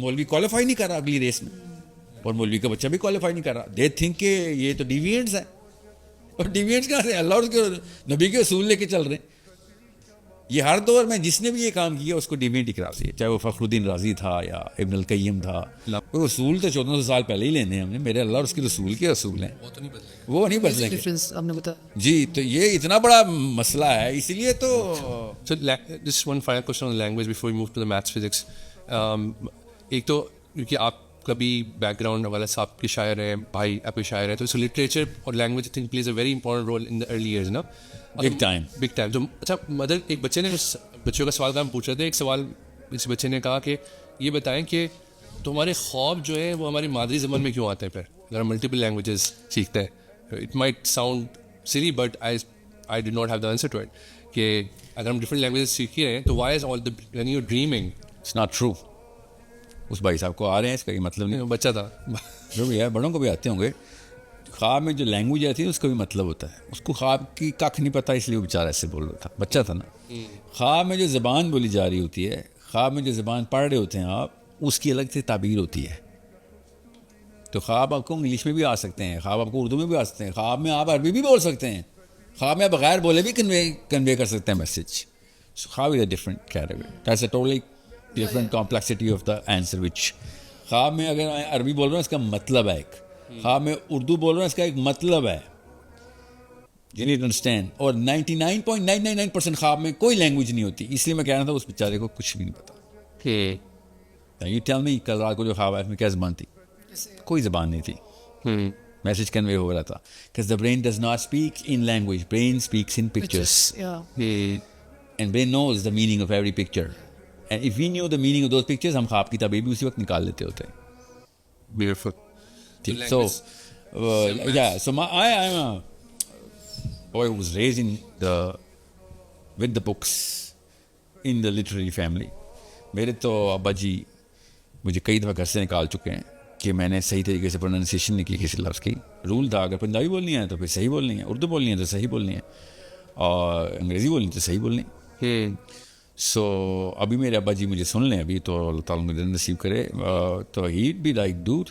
مولوی کوالیفائی نہیں کر رہا اگلی ریس میں, اور مولوی کا بچہ بھی کوالیفائی نہیں کر رہا. دے تھنک کہ یہ تو ڈیویئنٹس ہیں, اور ڈیویئنٹس کہاں سے, اللہ اور اس کے نبی کے اصول لے کے چل رہے ہیں. یہ ہر دور میں جس نے بھی یہ کام کیا اس کو ڈیویئنٹ ہی قرار دیا, چاہے وہ فخر الدین رازی تھا یا ابن القیم تھا. وہ اصول تو 1400 سال پہلے ہی لینے ہیں ہم نے, میرے اللہ اور اس کے رسول کے اصول ہیں, وہ نہیں بدلیں گے. جی تو یہ اتنا بڑا مسئلہ ہے, اس لیے تو. So just one final question on language before we move to the maths physics. ایک تو کیونکہ آپ کبھی بیک گراؤنڈ والے صاحب کے شاعر ہیں, بھائی آپ کے شاعر ہیں, تو لٹریچر اور language I think plays a very important role in the early years نا, بگ ٹائم. تو اچھا مدر, ایک بچے نے, بچوں کا سوال کا ہم پوچھ رہے تھے, ایک سوال اس بچے نے کہا کہ یہ بتائیں کہ تمہارے خواب جو ہیں وہ ہماری مادری زبان میں کیوں آتے ہیں پھر, اگر ہم ملٹیپل لینگویجز سیکھتے ہیں. It might sound silly but I do not have the answer to it, کہ اگر ہم ڈفرنٹ لینگویجز سیکھ رہے ہیں تو why is all the when you dreaming. It's not true. اس بھائی صاحب کو آ رہے ہیں, اس کا یہ مطلب نہیں. بچہ تھا جو بھی ہے, بڑوں کو بھی آتے ہوں گے. خواب میں جو لینگویج آتی ہے اس کا بھی مطلب ہوتا ہے. اس کو خواب کی کھ نہیں پتہ, اس لیے وہ بیچارہ ایسے بول رہا تھا, بچہ تھا نا. خواب میں جو زبان بولی جا رہی ہوتی ہے, خواب میں جو زبان پڑھ رہے ہوتے ہیں آپ, اس کی الگ سے تعبیر ہوتی ہے. تو خواب آپ کو انگلش میں بھی آ سکتے ہیں, خواب آپ کو اردو میں بھی آ سکتے ہیں, خواب میں آپ عربی بھی بول سکتے ہیں, خواب میں بغیر بولے بھی کنوے کر سکتے ہیں میسج. خواب is a different category, that's a totally different complexity of the answer which. خواب میں اگر عربی بول رہا ہوں اس کا مطلب ہے ایک, خواب میں اردو بول رہا ہوں اس کا ایک مطلب ہے. You need understand. اور 99.999% خواب میں کوئی لینگویج نہیں ہوتی. اس لیے میں کہہ رہا تھا اس بیچارے کو کچھ بھی نہیں پتا. یہ ٹیل می, کل رات کو جو خواب ہے اس میں کیا زبان تھی؟ کوئی زبان نہیں تھی, میسج کنوے ہو رہا تھا. because the brain does not speak in language, brain speaks in pictures. And brain knows the meaning of every picture. And if we knew the meaning of those pictures, ہم خواب کی تعبیر بھی اسی وقت نکال لیتے ہوتے ہیں. Beautiful. So yeah, so I'm a boy who was raised with the books in the literary family. میرے تو ابا جی مجھے کئی دفعہ گھر سے نکال چکے ہیں کہ میں نے صحیح طریقے سے پروننسیشن نہیں کی کسی لفظ کی. رول تھا اگر پنجابی بولنی ہے تو پھر صحیح بولنی ہے, اردو بولنی ہے تو صحیح بولنی ہے, اور انگریزی بولنی ہے تو صحیح بولنی ہے. سو ابھی میرے ابا جی مجھے سن لیں ابھی تو اللہ تعالیٰ مجھے نصیب کرے, تو ہیٹ بی لائک ڈوڈ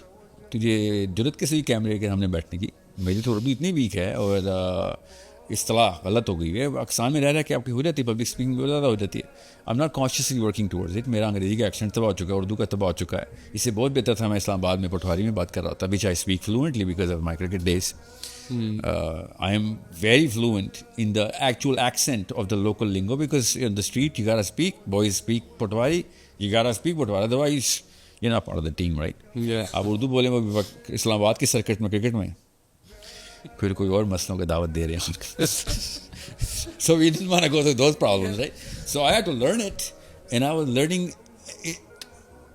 تجھے جرت کیسے بھی کیمرے کے سامنے بیٹھنے کی. میری تو اردو اتنی ویک ہے اور اصطلاح غلط ہو گئی ہے. پاکستان میں رہ رہا کہ آپ کی ہو جاتی ہے, پبلک اسپیکنگ بہت زیادہ ہو جاتی ہے. I am not consciously working towards it. میرا انگریزی کا ایکسنٹ تباہ ہو چکا ہے, اردو کا تباہ ہو چکا ہے. اس سے بہت بہتر تھا میں اسلام آباد میں پٹواری میں بات کر رہا تھا, which I speak fluently because of my cricket days. I am very fluent in the actual accent of the local lingo because on the street you gotta speak, boys speak Potwari, you gotta speak Potwari, otherwise you're not part of the team, right? Yeah. آپ اردو بولیں وہ اسلام آباد کے circuit میں cricket میں پھر کوئی اور مسئلوں کی دعوت دے رہے ہیں. So we didn't want to go through those problems, right? So I had to learn it, and I was learning it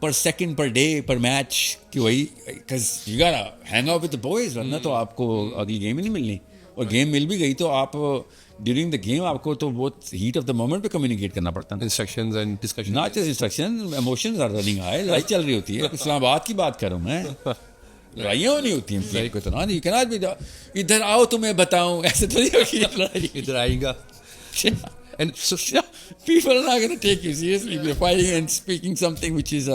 per second, per day, per match, کہ وہی because you gotta hang out with the boys, ورنہ تو آپ کو اگلی game ہی نہیں ملنی. اور گیم مل بھی گئی تو آپ ڈیورنگ دا گیم آپ کو تو بہت ہیٹ آف دا مومنٹ پہ کمیونیکیٹ کرنا پڑتا ہے. Instructions and discussion, not just instruction, emotions are running high, لڑائی چل رہی ہوتی ہے. اسلام آباد کی بات کروں میں, لڑائیاں ہونی ہوتی ہیں کو اتنا نہیں کہنا بھی ادھر آؤ تمہیں بتاؤں, ایسے تھوڑی ہوگی لڑائی, ادھر آئے گا. And so people are not going to take you seriously if you're fighting and speaking something which is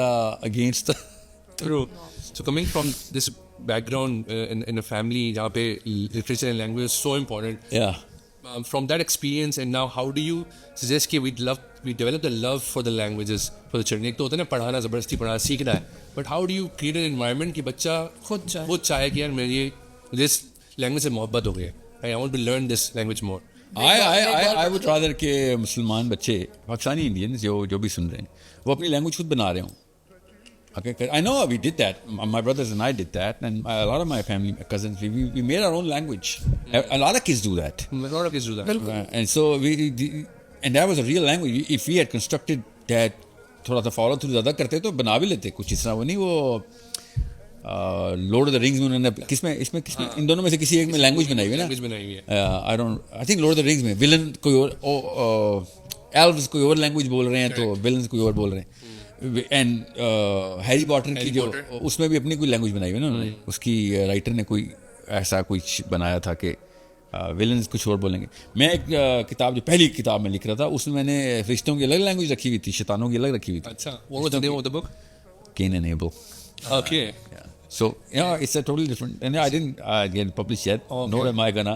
against the true. So coming from this background in a family jahan pe literature and language is so important. Yeah. From that experience and now how do you suggest کہ we develop the love for the languages for the children. ایک تو ہوتا ہے نا پڑھانا, زبردستی پڑھانا سیکھنا ہے, but how do you create an environment کہ بچہ خود چاہے کہ یار مجھے اس لینگویج سے محبت ہو گئی ہے, I want to learn this language more. I would rather کہ مسلمان بچے, پاکستانی انڈینز جو بھی سن رہے ہیں وہ اپنی لینگویج خود بنا رہے ہوں. Okay, I know we did that. My brothers and I did that, and a lot of my family cousins we made our own language. A lot of kids do that. And so and that was a real language. If we had constructed that, تھوڑا سا follow through زیادہ کرتے تو بنا بھی لیتے کچھ اس طرح. وہ نہیں وہ لارڈ آف دا رنگز میں انہوں نے کس میں ان دونوں میں سے کسی ایک میں لینگویج بنائی ہوئی ہے. I think Lord of the Rings میں ولن کوئی اور, ایلوز کوئی اور لینگویج بول رہے ہیں تو ولنز کوئی اور بول رہے ہیں. اینڈ ہیری پاٹر کی جو اس میں بھی اپنی کوئی لینگویج بنائی ہوئی نا انہوں نے, اس کی رائٹر نے کوئی ایسا کچھ بنایا تھا کہ ویلنز کچھ اور بولیں گے. میں ایک کتاب جو پہلی کتاب میں لکھ رہا تھا اس میں نے فرشتوں کی الگ لینگویج رکھی ہوئی تھی, شیطانوں کی الگ رکھی ہوئی تھی. اچھا, وہ بک Cain and Abel. Okay. Yeah. So it's a totally different, and I didn't get published yet. Okay. Nor am I gonna,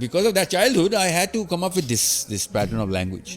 because of that childhood, I had to come up with this pattern of language.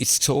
it's so,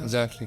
Exactly.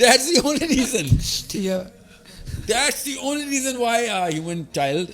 That's the only reason. That's the only reason why a human child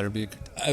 Arabic.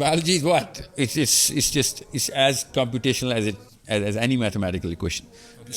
Biology is what? It's just as computational as any mathematical equation.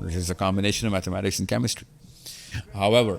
It is a combination of mathematics and chemistry. However,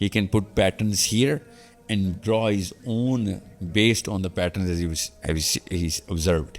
He can put patterns here and draw his own based on the patterns as he's observed.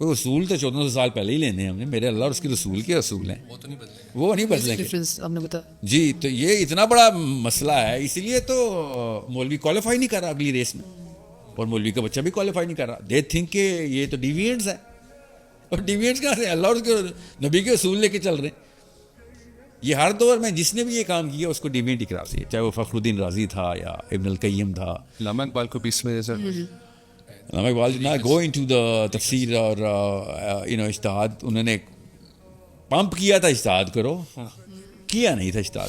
وہ اصول تو 1400 سال پہلے ہی لینے ہیں ہم نے. میرے اللہ اور اس کے رسول کے اصول ہیں, وہ تو نہیں بدلے. وہ نہیں بدلیں گے. ڈفرینس آپ نے بتایا. جی, تو یہ اتنا بڑا مسئلہ ہے, اس لیے تو مولوی کوالیفائی نہیں کر رہا اگلی ریس میں, اور مولوی کا بچہ بھی کوالیفائی نہیں کر رہا. دے تھنک کہ یہ تو ڈیویئنٹس ہیں, اور ڈیویئنٹس کہاں سے؟ اللہ اور اس کے نبی کے اصول لے کے چل رہے ہیں. یہ ہر دور میں جس نے بھی یہ کام کیا اس کو ڈیویئنٹ ہی قرار دیا, چاہے وہ فخر الدین رازی تھا یا ابن القیم تھا. علامہ اقبال کو پیس میں سر علامہ Iqbal did not go into the تفسیر اور اجتہاد, انہوں نے پمپ کیا تھا اجتہاد کرو, کیا نہیں تھا اجتہاد.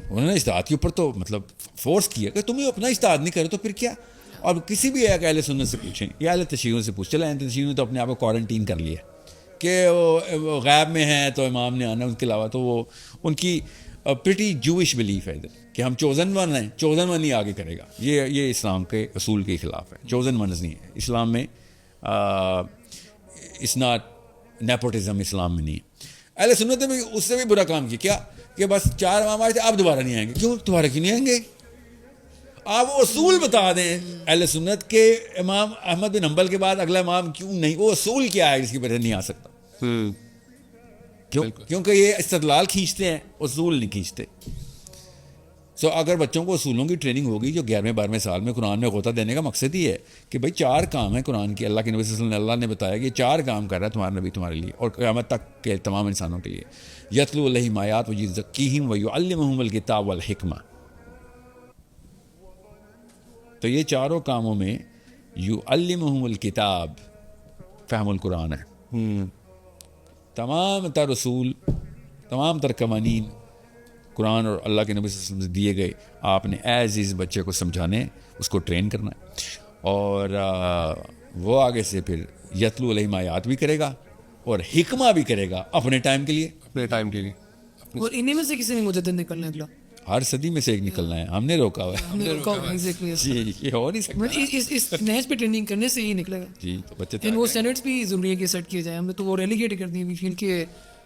انہوں نے اجتہاد کے اوپر تو مطلب فورس کیا کہ تمہیں اپنا اجتہاد نہیں کرو تو پھر کیا. اور کسی بھی ایک اہل سنت سے پوچھیں یا اہل تشیعوں سے پوچھ, چلیں اہل تشیعوں نے تو اپنے آپ کو کوارنٹین کر لیا کہ وہ غیب میں ہیں تو امام نے آنا, ان کے علاوہ تو وہ ان کی پریٹی جوئش بلیف ہے ادھر کہ ہم چوزن ون ہیں, چوزن ون ہی آگے کرے گا. یہ اسلام کے اصول کے خلاف ہے. چوزن ونز نہیں ہے اسلام میں, اس ناٹ نیپوٹزم اسلام میں نہیں ہے. اہل سنت نے بھی اس سے بھی برا کام کیا کہ بس 4 امام آئے تھے اب دوبارہ نہیں آئیں گے. کیوں دوبارہ کیوں نہیں آئیں گے؟ آپ وہ اصول بتا دیں اہل سنت کے امام احمد بن حنبل کے بعد اگلا امام کیوں نہیں, وہ اصول کیا ہے جس کی وجہ نہیں آ سکتا. کیونکہ یہ استدلال کھینچتے ہیں, اصول نہیں کھینچتے. سو اگر بچوں کو اصولوں کی ٹریننگ ہوگی, جو 11ویں 12ویں سال میں قرآن میں غوطہ دینے کا مقصد ہی ہے کہ بھائی 4 کام ہیں قرآن کے, اللہ کے نبی صلی اللہ علیہ وسلم اللہ نے بتایا کہ 4 کام کر رہا ہے تمہارا نبی تمہارے لیے اور قیامت تک کے تمام انسانوں کے لیے. یتلو علیہم آیات ویزکیہم ویعلمہم الکتاب والحکمہ. تو یہ 4 کاموں میں یعلمہم الکتاب فہم القرآن ہے. تمام تر اصول, تمام تر قوانین قرآن اور اللہ کے نبی صلی اللہ علیہ وسلم سے دیے گئے, آپ نے ایز از بچے کو سمجھانے, اس کو ٹرین کرنا ہے. اور وہ آگے سے پھر یتلو علیہم آیات بھی کرے گا اور حکمہ بھی کرے گا اپنے ٹائم کے لیے, اپنے ٹائم کے لیے. اور انہیں میں سے کسی نے مجدد نکلنا اگلا, ہر صدی میں سے ایک نکلنا ہے, ہم نے روکا ہوا ہے. ہم نے روکا ہوگا ایگزیکٹلی. جی, یہ ہو نہیں سکتا. اس نہج پہ ٹریننگ کرنے سے ہی نکلے گا. جی, تو بچے لیکن وہ اسٹینڈرڈس بھی ضروری ہے کہ سیٹ کیے جائیں. ہم نے تو وہ ریلیگیٹ کر دی, وی فیل کہ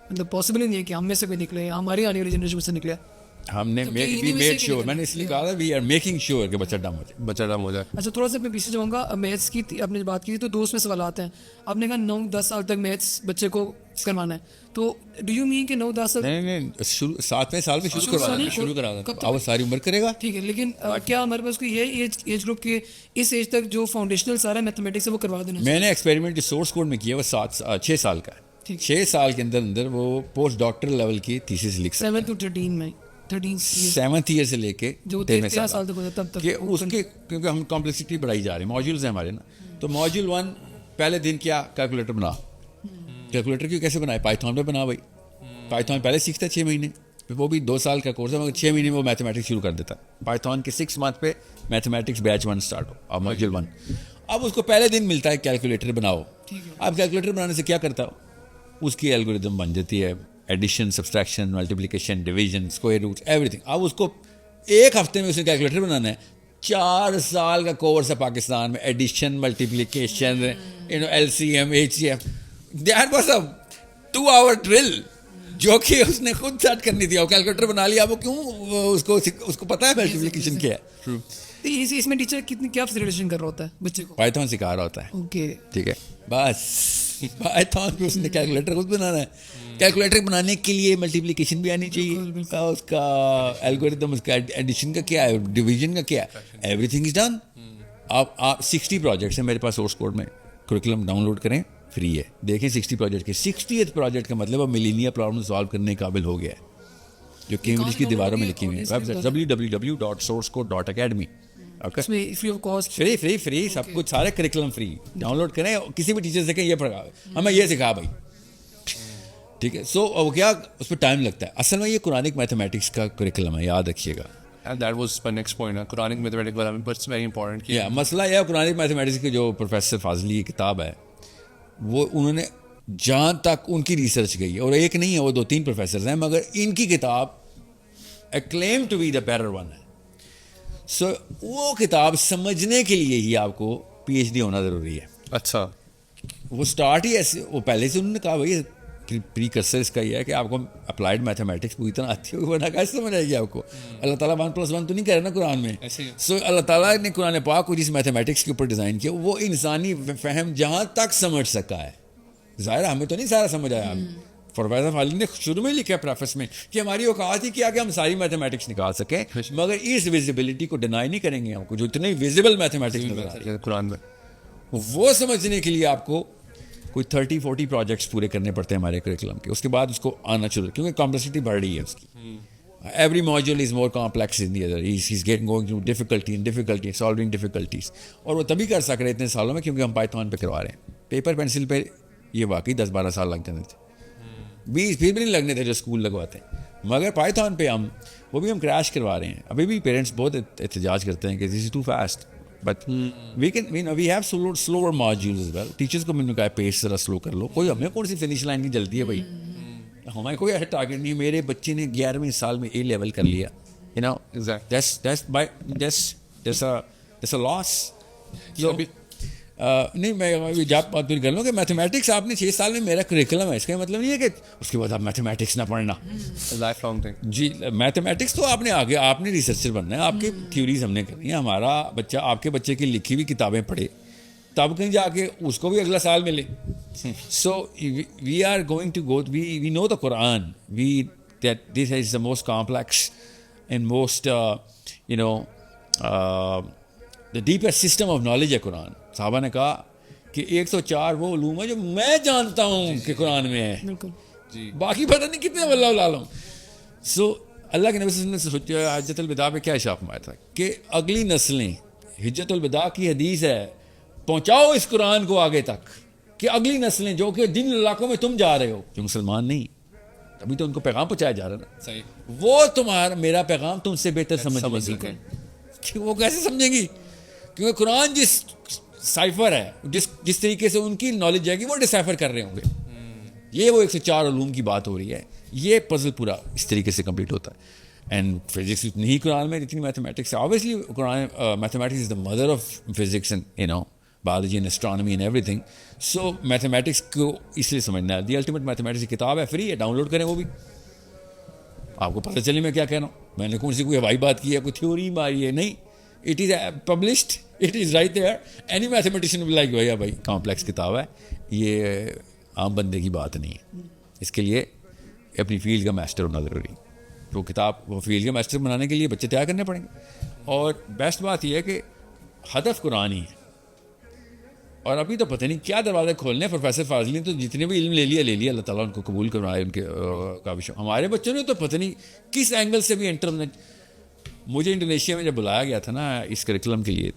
مطلب پاسبل ہی نہیں ہے کہ ہم میں سے کوئی نکلے, ہماری آنے والی جنریشن سے نکلے. ہم نے میڈ شیور, میں نے اس لیے کہا تھا وی آر میکنگ شیور کہ بچہ ڈم ہو جائے, بچہ ڈم ہو جائے. اچھا تھوڑا سا میں پیچھے جاؤں گا. میتھس کی آپ نے بات کی تھی تو 2 اس میں سوالات ہیں. آپ نے کہا 9-10 سال تک میتھس بچے کو کروانا ہے, تو ڈو یو مین کہ 9-10 سال؟ نہیں 7ویں سال میں شروع کرا دیں, وہ ساری عمر کرے گا. ٹھیک ہے, لیکن کیا ہمارے پاس کوئی یہ ایج گروپ کے اس ایج تک جو فاؤنڈیشنل سارا میتھمیٹکس ہے وہ کروا دینا؟ میں نے ایکسپیریمنٹ سورس کوڈ میں کیا, وہ 6 سال کا ہے. 6 سال کے اندر وہ پوسٹ ڈاکٹرل لیول کی تھیسس لکھ سکتے ہیں. 7 to 13 میں 7th ایئر سے لے کے جو 13 سال تک ہوتا تب تک, کہ اس کے کیونکہ ہم کمپلیکسٹی بڑھائی جا رہے ہیں, ماڈیولز ہیں ہمارے نا. تو ماڈیول 1 پہلے دن کیا, کیلکولیٹر بنا. کیلکولیٹر کیوں کیسے بنائے؟ پائتھون پہ بنا. بھائی پائتھون پہلے سیکھتا ہے 6 مہینے, وہ بھی 2 سال کا کورس ہے, مگر 6 مہینے میں وہ میتھمیٹکس شروع کر دیتا ہے. پائتھون کے 6 منتھ پہ میتھمیٹکس بیچ 1 اسٹارٹ ہو, اب ماڈیول 1. اب اس کو پہلے دن ملتا ہے کیلکولیٹر بناؤ. اب کیلکولیٹر بنانے سے کیا کرتا ہو, اس کی الگوریدم بن جاتی ہے, addition, subtraction, multiplication, division, square root, everything. اب اس کو 1 ہفتے میں اس نے کیلکولیٹر بنانا ہے. 4 سال کا کورس ہے پاکستان میں, addition, multiplication, LCM, HCF. That was a 2 hour drill جو کہ اس نے خود سیٹ کرنی تھی, اور کیلکولیٹر بنا لیا. وہ کیوں, اس کو پتہ ہے ملٹیپلیکیشن کیا ہے. اس میں ٹیچر کتنی کیا فیسیلیٹیشن کر رہا ہوتا ہے بچے کو؟ پائتھون سکھا رہا ہوتا ہے. اوکے ٹھیک ہے, بس پائتھون پہ اس نے کیلکولیٹر خود بنانا ہے. کیلکولیٹر بنانے کے لیے ملٹیپلیکیشن بھی آنی چاہیے, اس کا الگوریدم, اس کا ایڈیشن کا کیا ہے, ڈویژن کا کیا ہے, ایوری تھنگ از ڈن. آپ 60 پروجیکٹس ہیں میرے پاس سورس کوڈ میں, کریکولم ڈاؤن لوڈ کریں, فری ہے. دیکھیں 60 پروجیکٹ کے 60th پروجیکٹ کا مطلب اب ملینیا پرابلم سالو کرنے کے قابل ہو گیا ہے, جو کیمبرج کی دیواروں میں لکھی ہوئی ہے. Web site www.sourcecode.academy. فری سب کچھ, سارے کریکولم فری, ڈاؤن لوڈ کریں, کسی بھی ٹیچر سے کہیں یہ پڑھا ہمیں یہ سکھا بھائی. ٹھیک ہے. سو وہ کیا, اس پہ ٹائم لگتا ہے. اصل میں یہ قرآنک میتھمیٹکس کا کریکولم ہے, یاد رکھیے گا. That was my next point. Quranic mathematics والا, but it's very important. مسئلہ یہ قرآنک میتھمیٹکس کی جو پروفیسر فاضلی کی کتاب ہے, وہ انہوں نے جہاں تک ان کی ریسرچ گئی ہے, اور ایک نہیں ہے, وہ 2-3 پروفیسرز ہیں, مگر ان کی کتاب acclaim to be the better one ہے. سو وہ کتاب سمجھنے کے لیے ہی آپ کو PhD ہونا ضروری ہے. اچھا, وہ اسٹارٹ ہی ایسے, وہ پہلے سے انہوں نے کہا بھائی پری کرسر اس کا یہ ہے کہ آپ کو اپلائیڈ میتھمیٹکس پوری طرح آتی ہوگی, ورنہ کیسے سمجھ آئے گی آپ کو. اللہ تعالیٰ 1+1 تو نہیں کہہ رہا نا قرآن میں. سو اللہ تعالیٰ نے قرآن پاک کو جس میتھمیٹکس کے اوپر ڈیزائن کیا, وہ انسانی فہم جہاں تک سمجھ سکا ہے ظاہر ہمیں تو نہیں سارا سمجھ آیا. پروفیسر فاضل نے شروع میں لکھا ہے پریفس میں کہ ہماری اوقات ہی کیا کہ ہم ساری میتھمیٹکس نکال سکیں, مگر اس ویزیبلٹی کو ڈینائی نہیں کریں گے ہم کو جو اتنے ویزیبل میتھمیٹکس نظر آ رہی ہے قرآن میں. وہ سمجھنے کے لیے آپ کو کوئی 30-40 پروجیکٹس پورے کرنے پڑتے ہیں ہمارے کریکولم کے. اس کے بعد اس کو آنا شروع, کیونکہ کمپلیکسٹی بڑھ رہی ہے اس کی. Every module is more complex in the other, he is going to difficulty solving difficulties. اور وہ تبھی کر سک رہے اتنے سالوں میں کیونکہ ہم پائتھون پہ کروا رہے ہیں. پیپر پینسل پہ یہ واقعی 10-12 سال لگ جاتے تھے, 20 پھر بھی نہیں لگنے تھے جو اسکول لگواتے ہیں. مگر پائتھون پہ وہ بھی ہم کریش کروا رہے ہیں. ابھی بھی پیرنٹس بہت احتجاج کرتے ہیں کہ this is too fast, but we have slower modules as well. Teachers کو میں نے کہا پیس ذرا سلو کر لو, کوئی ہمیں کون سی فنش لائن کی جلدی ہے بھائی, ہمارے کوئی ایسا ٹارگیٹ نہیں. میرے بچے نے 11ویں سال میں A لیول کر لیا, you know that's a loss. نہیں میں جاب بات پوری کر لوں کہ میتھمیٹکس آپ نے 6 سال میں میرا کریکولم ہے, اس کا مطلب نہیں ہے کہ اس کے بعد آپ میتھمیٹکس نہ پڑھنا. Life long thing. جی میتھمیٹکس تو آپ نے آگے آپ نے ریسرچر بننا ہے, آپ کی تھیوریز ہم نے کرنی ہے. ہمارا بچہ آپ کے بچے کی لکھی ہوئی کتابیں پڑھے تب کہیں جا کے اس کو بھی اگلا سال ملے. So we are going to go, we know the Quran, that this is the most complex and most the deepest system of knowledge ہے قرآن. صحابہ نے کہا کہ 104 وہ علوم ہے جو میں جانتا ہوں کہ قرآن میں ہے, باقی پتہ نہیں کتنے واللہ عالم. سو اللہ کے نبی صلی اللہ علیہ وسلم نے سوچا حجۃ الوداع میں کیا ارشاد فرمایا تھا کہ اگلی نسلیں, حجۃ الوداع کی حدیث ہے, پہنچاؤ اس قرآن کو آگے تک کہ اگلی نسلیں جو کہ جن علاقوں میں تم جا رہے ہو, جو مسلمان نہیں, ابھی تو ان کو پیغام پہنچایا جا رہا ہے نا, صحیح, وہ تمہارا میرا پیغام تم سے بہتر سمجھ گی. وہ کیسے سمجھیں گی, کیونکہ قرآن جس سائفر ہے, جس طریقے سے ان کی نالج جائے گی وہ ڈسائفر کر رہے ہوں گے. یہ وہ 104 علوم کی بات ہو رہی ہے, یہ پزل پورا اس طریقے سے کمپلیٹ ہوتا ہے. اینڈ فزکس اتنی ہی قرآن میں اتنی میتھمیٹکس ہے. Obviously Quran mathematics is the mother of physics and biology and astronomy and everything. So mathematics کو اس لیے سمجھنا ہے. دی الٹیمیٹ میتھمیٹکس کی کتاب ہے, فری ہے, ڈاؤن لوڈ کریں, وہ بھی آپ کو پتہ چلے میں کیا کہہ رہا ہوں. میں نے کون سی کوئی ہوائی بات کی ہے, کوئی تھیوری ماری ہے, نہیں. It is published, it is right there. Any mathematician will like بھائی بھائی کمپلیکس کتاب ہے, یہ عام بندے کی بات نہیں ہے. اس کے لیے اپنی فیلڈ کا ماسٹر ہونا ضروری. تو کتاب وہ فیلڈ کا ماسٹر بنانے کے لیے بچے تیار کرنے پڑیں گے. اور بیسٹ بات یہ ہے کہ ہدف قرآن ہی ہے. اور ابھی تو پتہ نہیں کیا دروازے کھولنے ہیں. پروفیسر فاضل نے تو جتنے بھی علم لے لیا, اللہ تعالیٰ ان کو قبول کروائے ان کے کابشوں. ہمارے بچوں نے تو پتہ نہیں کس اینگل سے بھی انٹرنیٹ. مجھے انڈونیشیا میں جب بلایا گیا تھا نا اس کریکولم کے لیے,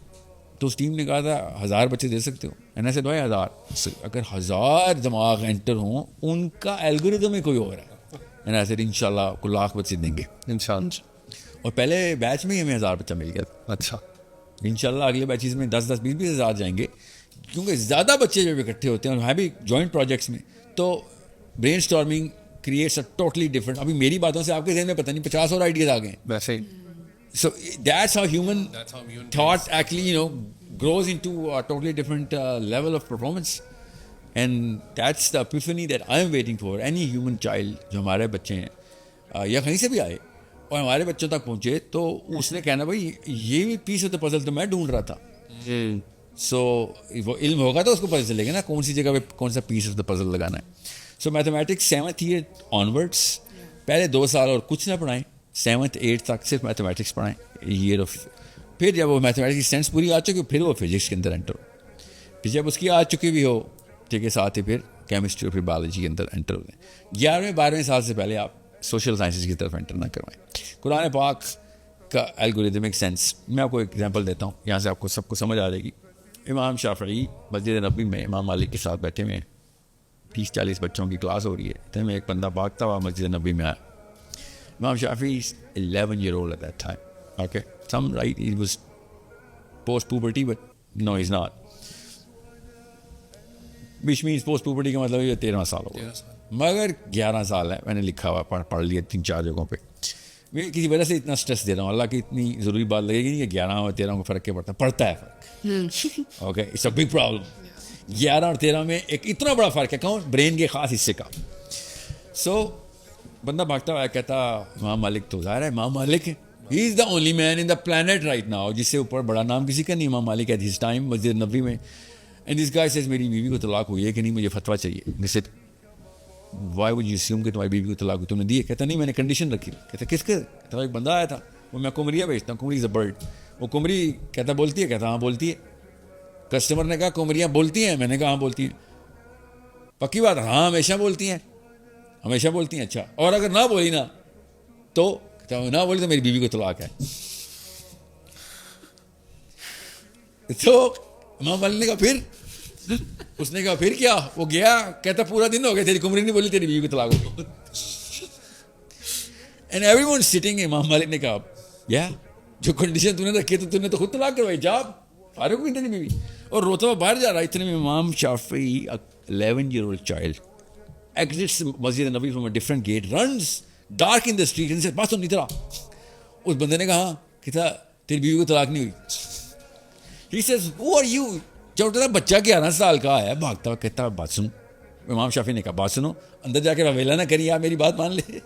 تو اس ٹیم نے کہا تھا 1000 بچے دے سکتے ہو. ایسے سے 1000, اگر 1000 دماغ انٹر ہوں ان کا الگوریدم ہی کوئی اور ہے. ایسے انشاءاللہ کوئی 100,000 بچے دیں گے انشاءاللہ. اور پہلے بیچ میں ہی ہمیں 1000 بچہ مل گیا. اچھا, انشاءاللہ اگلے بیچز میں 10-10, 20-20 ہزار جائیں گے, کیونکہ زیادہ بچے جب اکٹھے ہوتے ہیں اور ہیں بھی جوائنٹ پروجیکٹس میں, تو brain storming creates a totally different. ابھی میری باتوں سے آپ کے ذہن میں پتہ نہیں 50 اور آئیڈیاز آ گئے ہیں. ویسے ہی. So that's how human thought actually grows into a totally different level of performance, and that's the epiphany that I am waiting for. Any human child جو ہمارے بچے ہیں یا کہیں سے بھی آئے اور ہمارے بچوں تک پہنچے, تو اس نے کہنا بھائی یہ پیس آف دا پزل تو میں ڈھونڈ رہا تھا. سو وہ علم ہوگا تو اس کو پتہ چلے گا نا کون سی جگہ پہ کون سا پیس آف دا پزل لگانا ہے. سو میتھمیٹکس 7th year آنورڈس, پہلے 2 سال اور کچھ نہ پڑھائیں, 7th 8th تک صرف میتھمیٹکس پڑھائیں ایئر آف. پھر جب وہ میتھمیٹکس کی سینس پوری آ چکی پھر وہ فزکس کے اندر انٹر ہو. پھر جب اس کی آ چکی بھی ہو ٹھیک ہے, ساتھ ہی پھر کیمسٹری اور پھر بایولوجی کے اندر انٹر ہو جائیں. 11ویں 12ویں سال سے پہلے آپ سوشل سائنسز کی طرف انٹر نہ کروائیں. قرآن پاک کا الگوریدمک سینس میں آپ کو ایک ایگزامپل دیتا ہوں, یہاں سے آپ کو سب کو سمجھ آ جائے گی. امام شافعی مسجد نبوی میں امام مالک کے ساتھ بیٹھے ہوئے ہیں, 30-40 بچوں کی کلاس ہو رہی ہے. تو میں ایک بندہ بھاگتا ہوا مسجد نبوی میں آیا. Imam Shafi'i is 11-year-old at that time. Okay, some right, he was post-puberty, but no, he's not. Which means post-puberty کا مطلب یہ 13 سال ہو گیا, مگر 11 سال ہے. میں نے لکھا ہوا پڑھ لیا 3-4 جگہوں پہ. میں کسی وجہ سے اتنا اسٹریس دے رہا ہوں, اللہ کی اتنی ضروری بات لگے گی نہیں کہ 11 اور 13 کو فرق کیا پڑتا ہے فرق. Okay, it's a big problem. 11 اور 13 میں ایک اتنا بڑا فرق ہے, کہوں برین کے خاص حصے کا. سو بندہ بھاگتا ہوا کہتا امام مالک تو ظاہر ہے امام مالک ہے, he is the only man in the planet right now, جس سے اوپر بڑا نام کسی کا نہیں. امام مالک at his time Masjid Nabawi میں اینڈ دس گائے سیز میری بیوی کو طلاق ہوئی ہے کہ نہیں, مجھے فتویٰ چاہیے. میں سے وائی وڈ یو اسیوم کہ تمہاری بیوی کو طلاق ہوئی, تم نے دی ہے؟ کہتا نہیں, میں نے کنڈیشن رکھی. کہتا کس کے؟ کہتا ایک بندہ آیا تھا, وہ میں کمریاں بیچتا ہوں, کمری از اے برڈ. وہ کمری کہتا بولتی ہے؟ کہتا ہاں بولتی ہے. کسٹمر نے کہا کمریاں بولتی ہیں؟ میں نے کہا ہاں بولتی ہیں. پکی بات؟ ہاں ہمیشہ بولتی ہیں, ہمیشہ بولتی ہیں. اچھا, اور اگر نہ بولی نا تو کہتا نہ بولی تو میری بیوی کو طلاق ہے. تو امام مالک نے کہا پھر؟ اس نے کہا پھر کیا؟ وہ گیا, کہتا پورا دن ہو گیا تیری کمری نہیں بولی, تیری بیوی کو طلاق ہو گئی. And every one sitting. امام مالک نے کہا یا جو کنڈیشن تو نے رکھی تو نے تو خود طلاق کروائی, جا فارغ ہوئی تیری بیوی. اور روتا ہوا باہر جا رہا. اتنے میں امام شافعی 11-year-old child exits مسجد نبی from a different gate, runs dark in the street and says بات سن ادھر آ. اس بندے نے کہا کہتا تیری بیوی کو طلاق نہیں ہوئی. He says who are you? جب تیرا بچہ 11 سال کا آیا بھاگتا ہوا, کہتا بات سنو. امام شافعی نے کہا بات سنو, اندر جا کے رویلا نہ کری, آپ میری بات مان لے.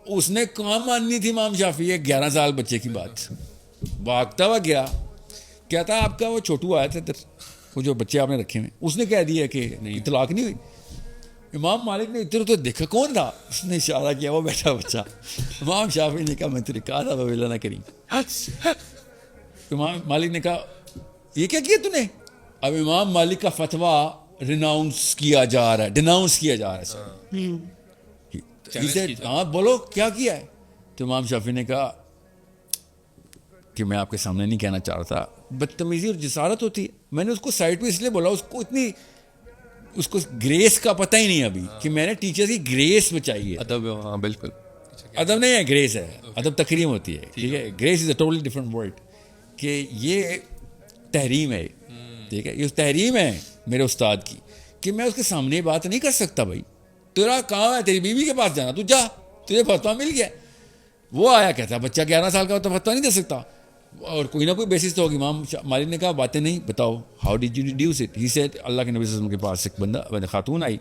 اس نے کہاں ماننی تھی امام شافعی 11 سال بچے کی بات. بھاگتا ہوا گیا, کہتا آپ کا وہ چھوٹو آیا تھا ادھر, وہ جو بچے آپ نے رکھے ہوئے, اس نے کہہ دیا کہ نہیں طلاق نہیں ہوئی. امام مالک نے ادھر ادھر دیکھا کون تھا, اس نے اشارہ کیا وہ بیٹھا بچہ. امام شافعی نے کہا میں تجھے کہا تھا رویلا نہ کری. امام مالک نے کہا یہ کیا کیا تو نے؟ اب امام مالک کا فتویٰ ریناؤنس کیا جا رہا ہے, ڈیناؤنس کیا جا رہا ہے. ہاں بولو کیا کیا ہے؟ تو امام شافعی نے کہا کہ میں آپ کے سامنے نہیں کہنا چاہ رہا تھا, بدتمیزی اور جسارت ہوتی ہے. میں نے اس کو سائڈ پہ اس لیے بولا, اس کو گریس کا پتہ ہی نہیں ابھی کہ میں نے ٹیچر کی گریس بچائی ہے. ادب, ہاں بالکل, ادب نہیں ہے, گریس ہے. ادب تکریم ہوتی ہے, ٹھیک ہے. Grace is a totally different word. کہ یہ تحریم ہے, ٹھیک ہے, یہ تحریم ہے میرے استاد کی کہ میں اس کے سامنے بات نہیں کر سکتا. بھائی تیرا کہاں ہے, تیری بیوی کے پاس جانا, تو جا, تجھے فتویٰ مل گیا. وہ آیا کہتا بچہ 11 سال کا تو فتویٰ نہیں دے سکتا, اور کوئی نہ کوئی بیسس تو ہوگی. امام مالک نے کہا باتیں نہیں بتاؤ, how did you reduce it? He said Allah کے نبی صلی اللہ علیہ وسلم کے پاس ایک بندہ خاتون آئی.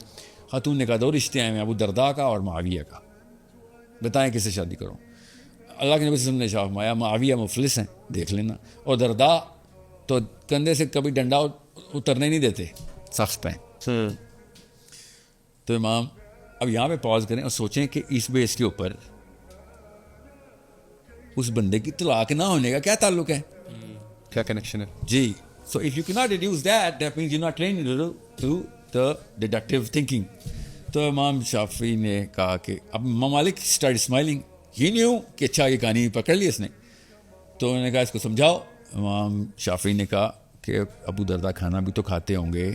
خاتون نے کہا 2 رشتے آئے ہیں, ابو درداء کا اور معاویہ کا, بتائیں کس سے شادی کروں؟ اللہ کے نبی صلی اللہ علیہ وسلم نے شاف مایا معاویہ مفلس ہیں, دیکھ لینا, اور درداء تو کندھے سے کبھی ڈنڈا اترنے نہیں دیتے, سخت پہ. تو امام اب یہاں پہ پاز کریں اور سوچیں کہ اس بیس کے اوپر اس بندے کی طلاق نہ ہونے کا کیا تعلق ہے, کیا کنیکشن ہے جی. So if you key not reduce that means you not trained to the deductive thinking. تو امام شافعی نے کہا کہ اب امام Malik start smiling, he knew کہ اچھا یہ کہانی پکڑ لی اس نے. تو انہوں نے کہا اس کو سمجھاؤ. امام شافعی نے کہا کہ ابو درداء کھانا بھی تو کھاتے ہوں گے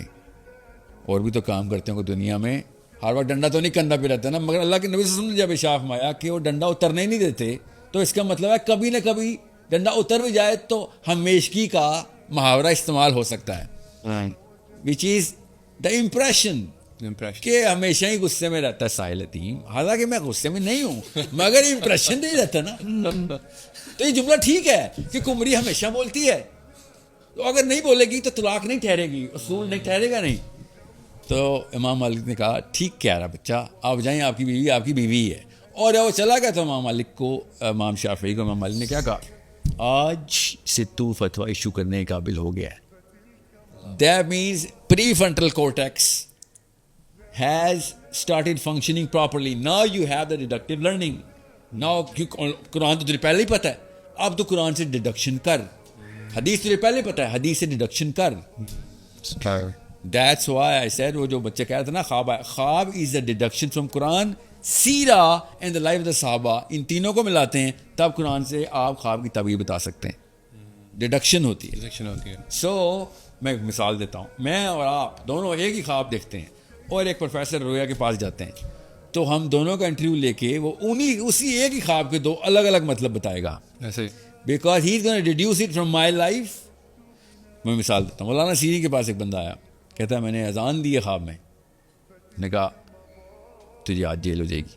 اور بھی تو کام کرتے ہوں گے دنیا میں, ہر وقت ڈنڈا تو نہیں کندھا پہ رہتا نا. مگر اللہ کے نبی صلی اللہ علیہ وسلم نے جب اشارہ فرمایا کہ وہ ڈنڈا اترنے ہی نہیں دیتے, تو اس کا مطلب ہے کبھی نہ کبھی ڈنڈا اتر بھی جائے تو ہمیشگی کا محاورہ استعمال ہو سکتا ہے, وچ از دا امپریشن کہ ہمیشہ ہی غصے میں رہتا ہے ساحل یتیم. حالانکہ میں غصے میں نہیں ہوں, مگر امپریشن نہیں رہتا نا. تو یہ جملہ ٹھیک ہے کہ کمری ہمیشہ بولتی ہے, تو اگر نہیں بولے گی تو طلاق نہیں ٹھہرے گی, اصول نہیں ٹھہرے گا. نہیں. تو امام مالک نے کہا ٹھیک کہہ رہا بچہ, آپ جائیں, آپ کی بیوی ہے. اور وہ چلا گیا. تو امام مالک کو, امام شافعی کو امام مالک نے کیا کہا, آج سے تو فتویٰ ایشو کرنے کے قابل ہو گیا ہے. That means prefrontal cortex has started functioning properly. Now you have the deductive learning. Now قرآن تو تجھے پہلے ہی پتہ ہے, اب تو قرآن سے ڈیڈکشن کر. حدیث تجھے پہلے پتہ ہے, حدیث سے ڈیڈکشن کر. That's why I said وہ جو بچے کہہ رہے تھے نا خواب is a deduction from Quran, سیرہ and the life of the صحابہ, ان تینوں کو ملاتے ہیں تب قرآن سے آپ خواب کی تعبیر بتا سکتے ہیں. ڈیڈکشن ہوتی ہے. سو میں ایک مثال دیتا ہوں, میں اور آپ دونوں ایک ہی خواب دیکھتے ہیں اور ایک پروفیسر رویا کے پاس جاتے ہیں, تو ہم دونوں کا انٹرویو لے کے وہ اسی ایک ہی خواب کے 2 الگ الگ مطلب بتائے گا, because he is gonna reduce it from my life. میں مثال دیتا ہوں, مولانا سیری کے پاس ایک بندہ آیا, کہتا ہے میں نے اذان دی ہے خواب میں. نے کہا تجھے آج جیل ہو جائے گی.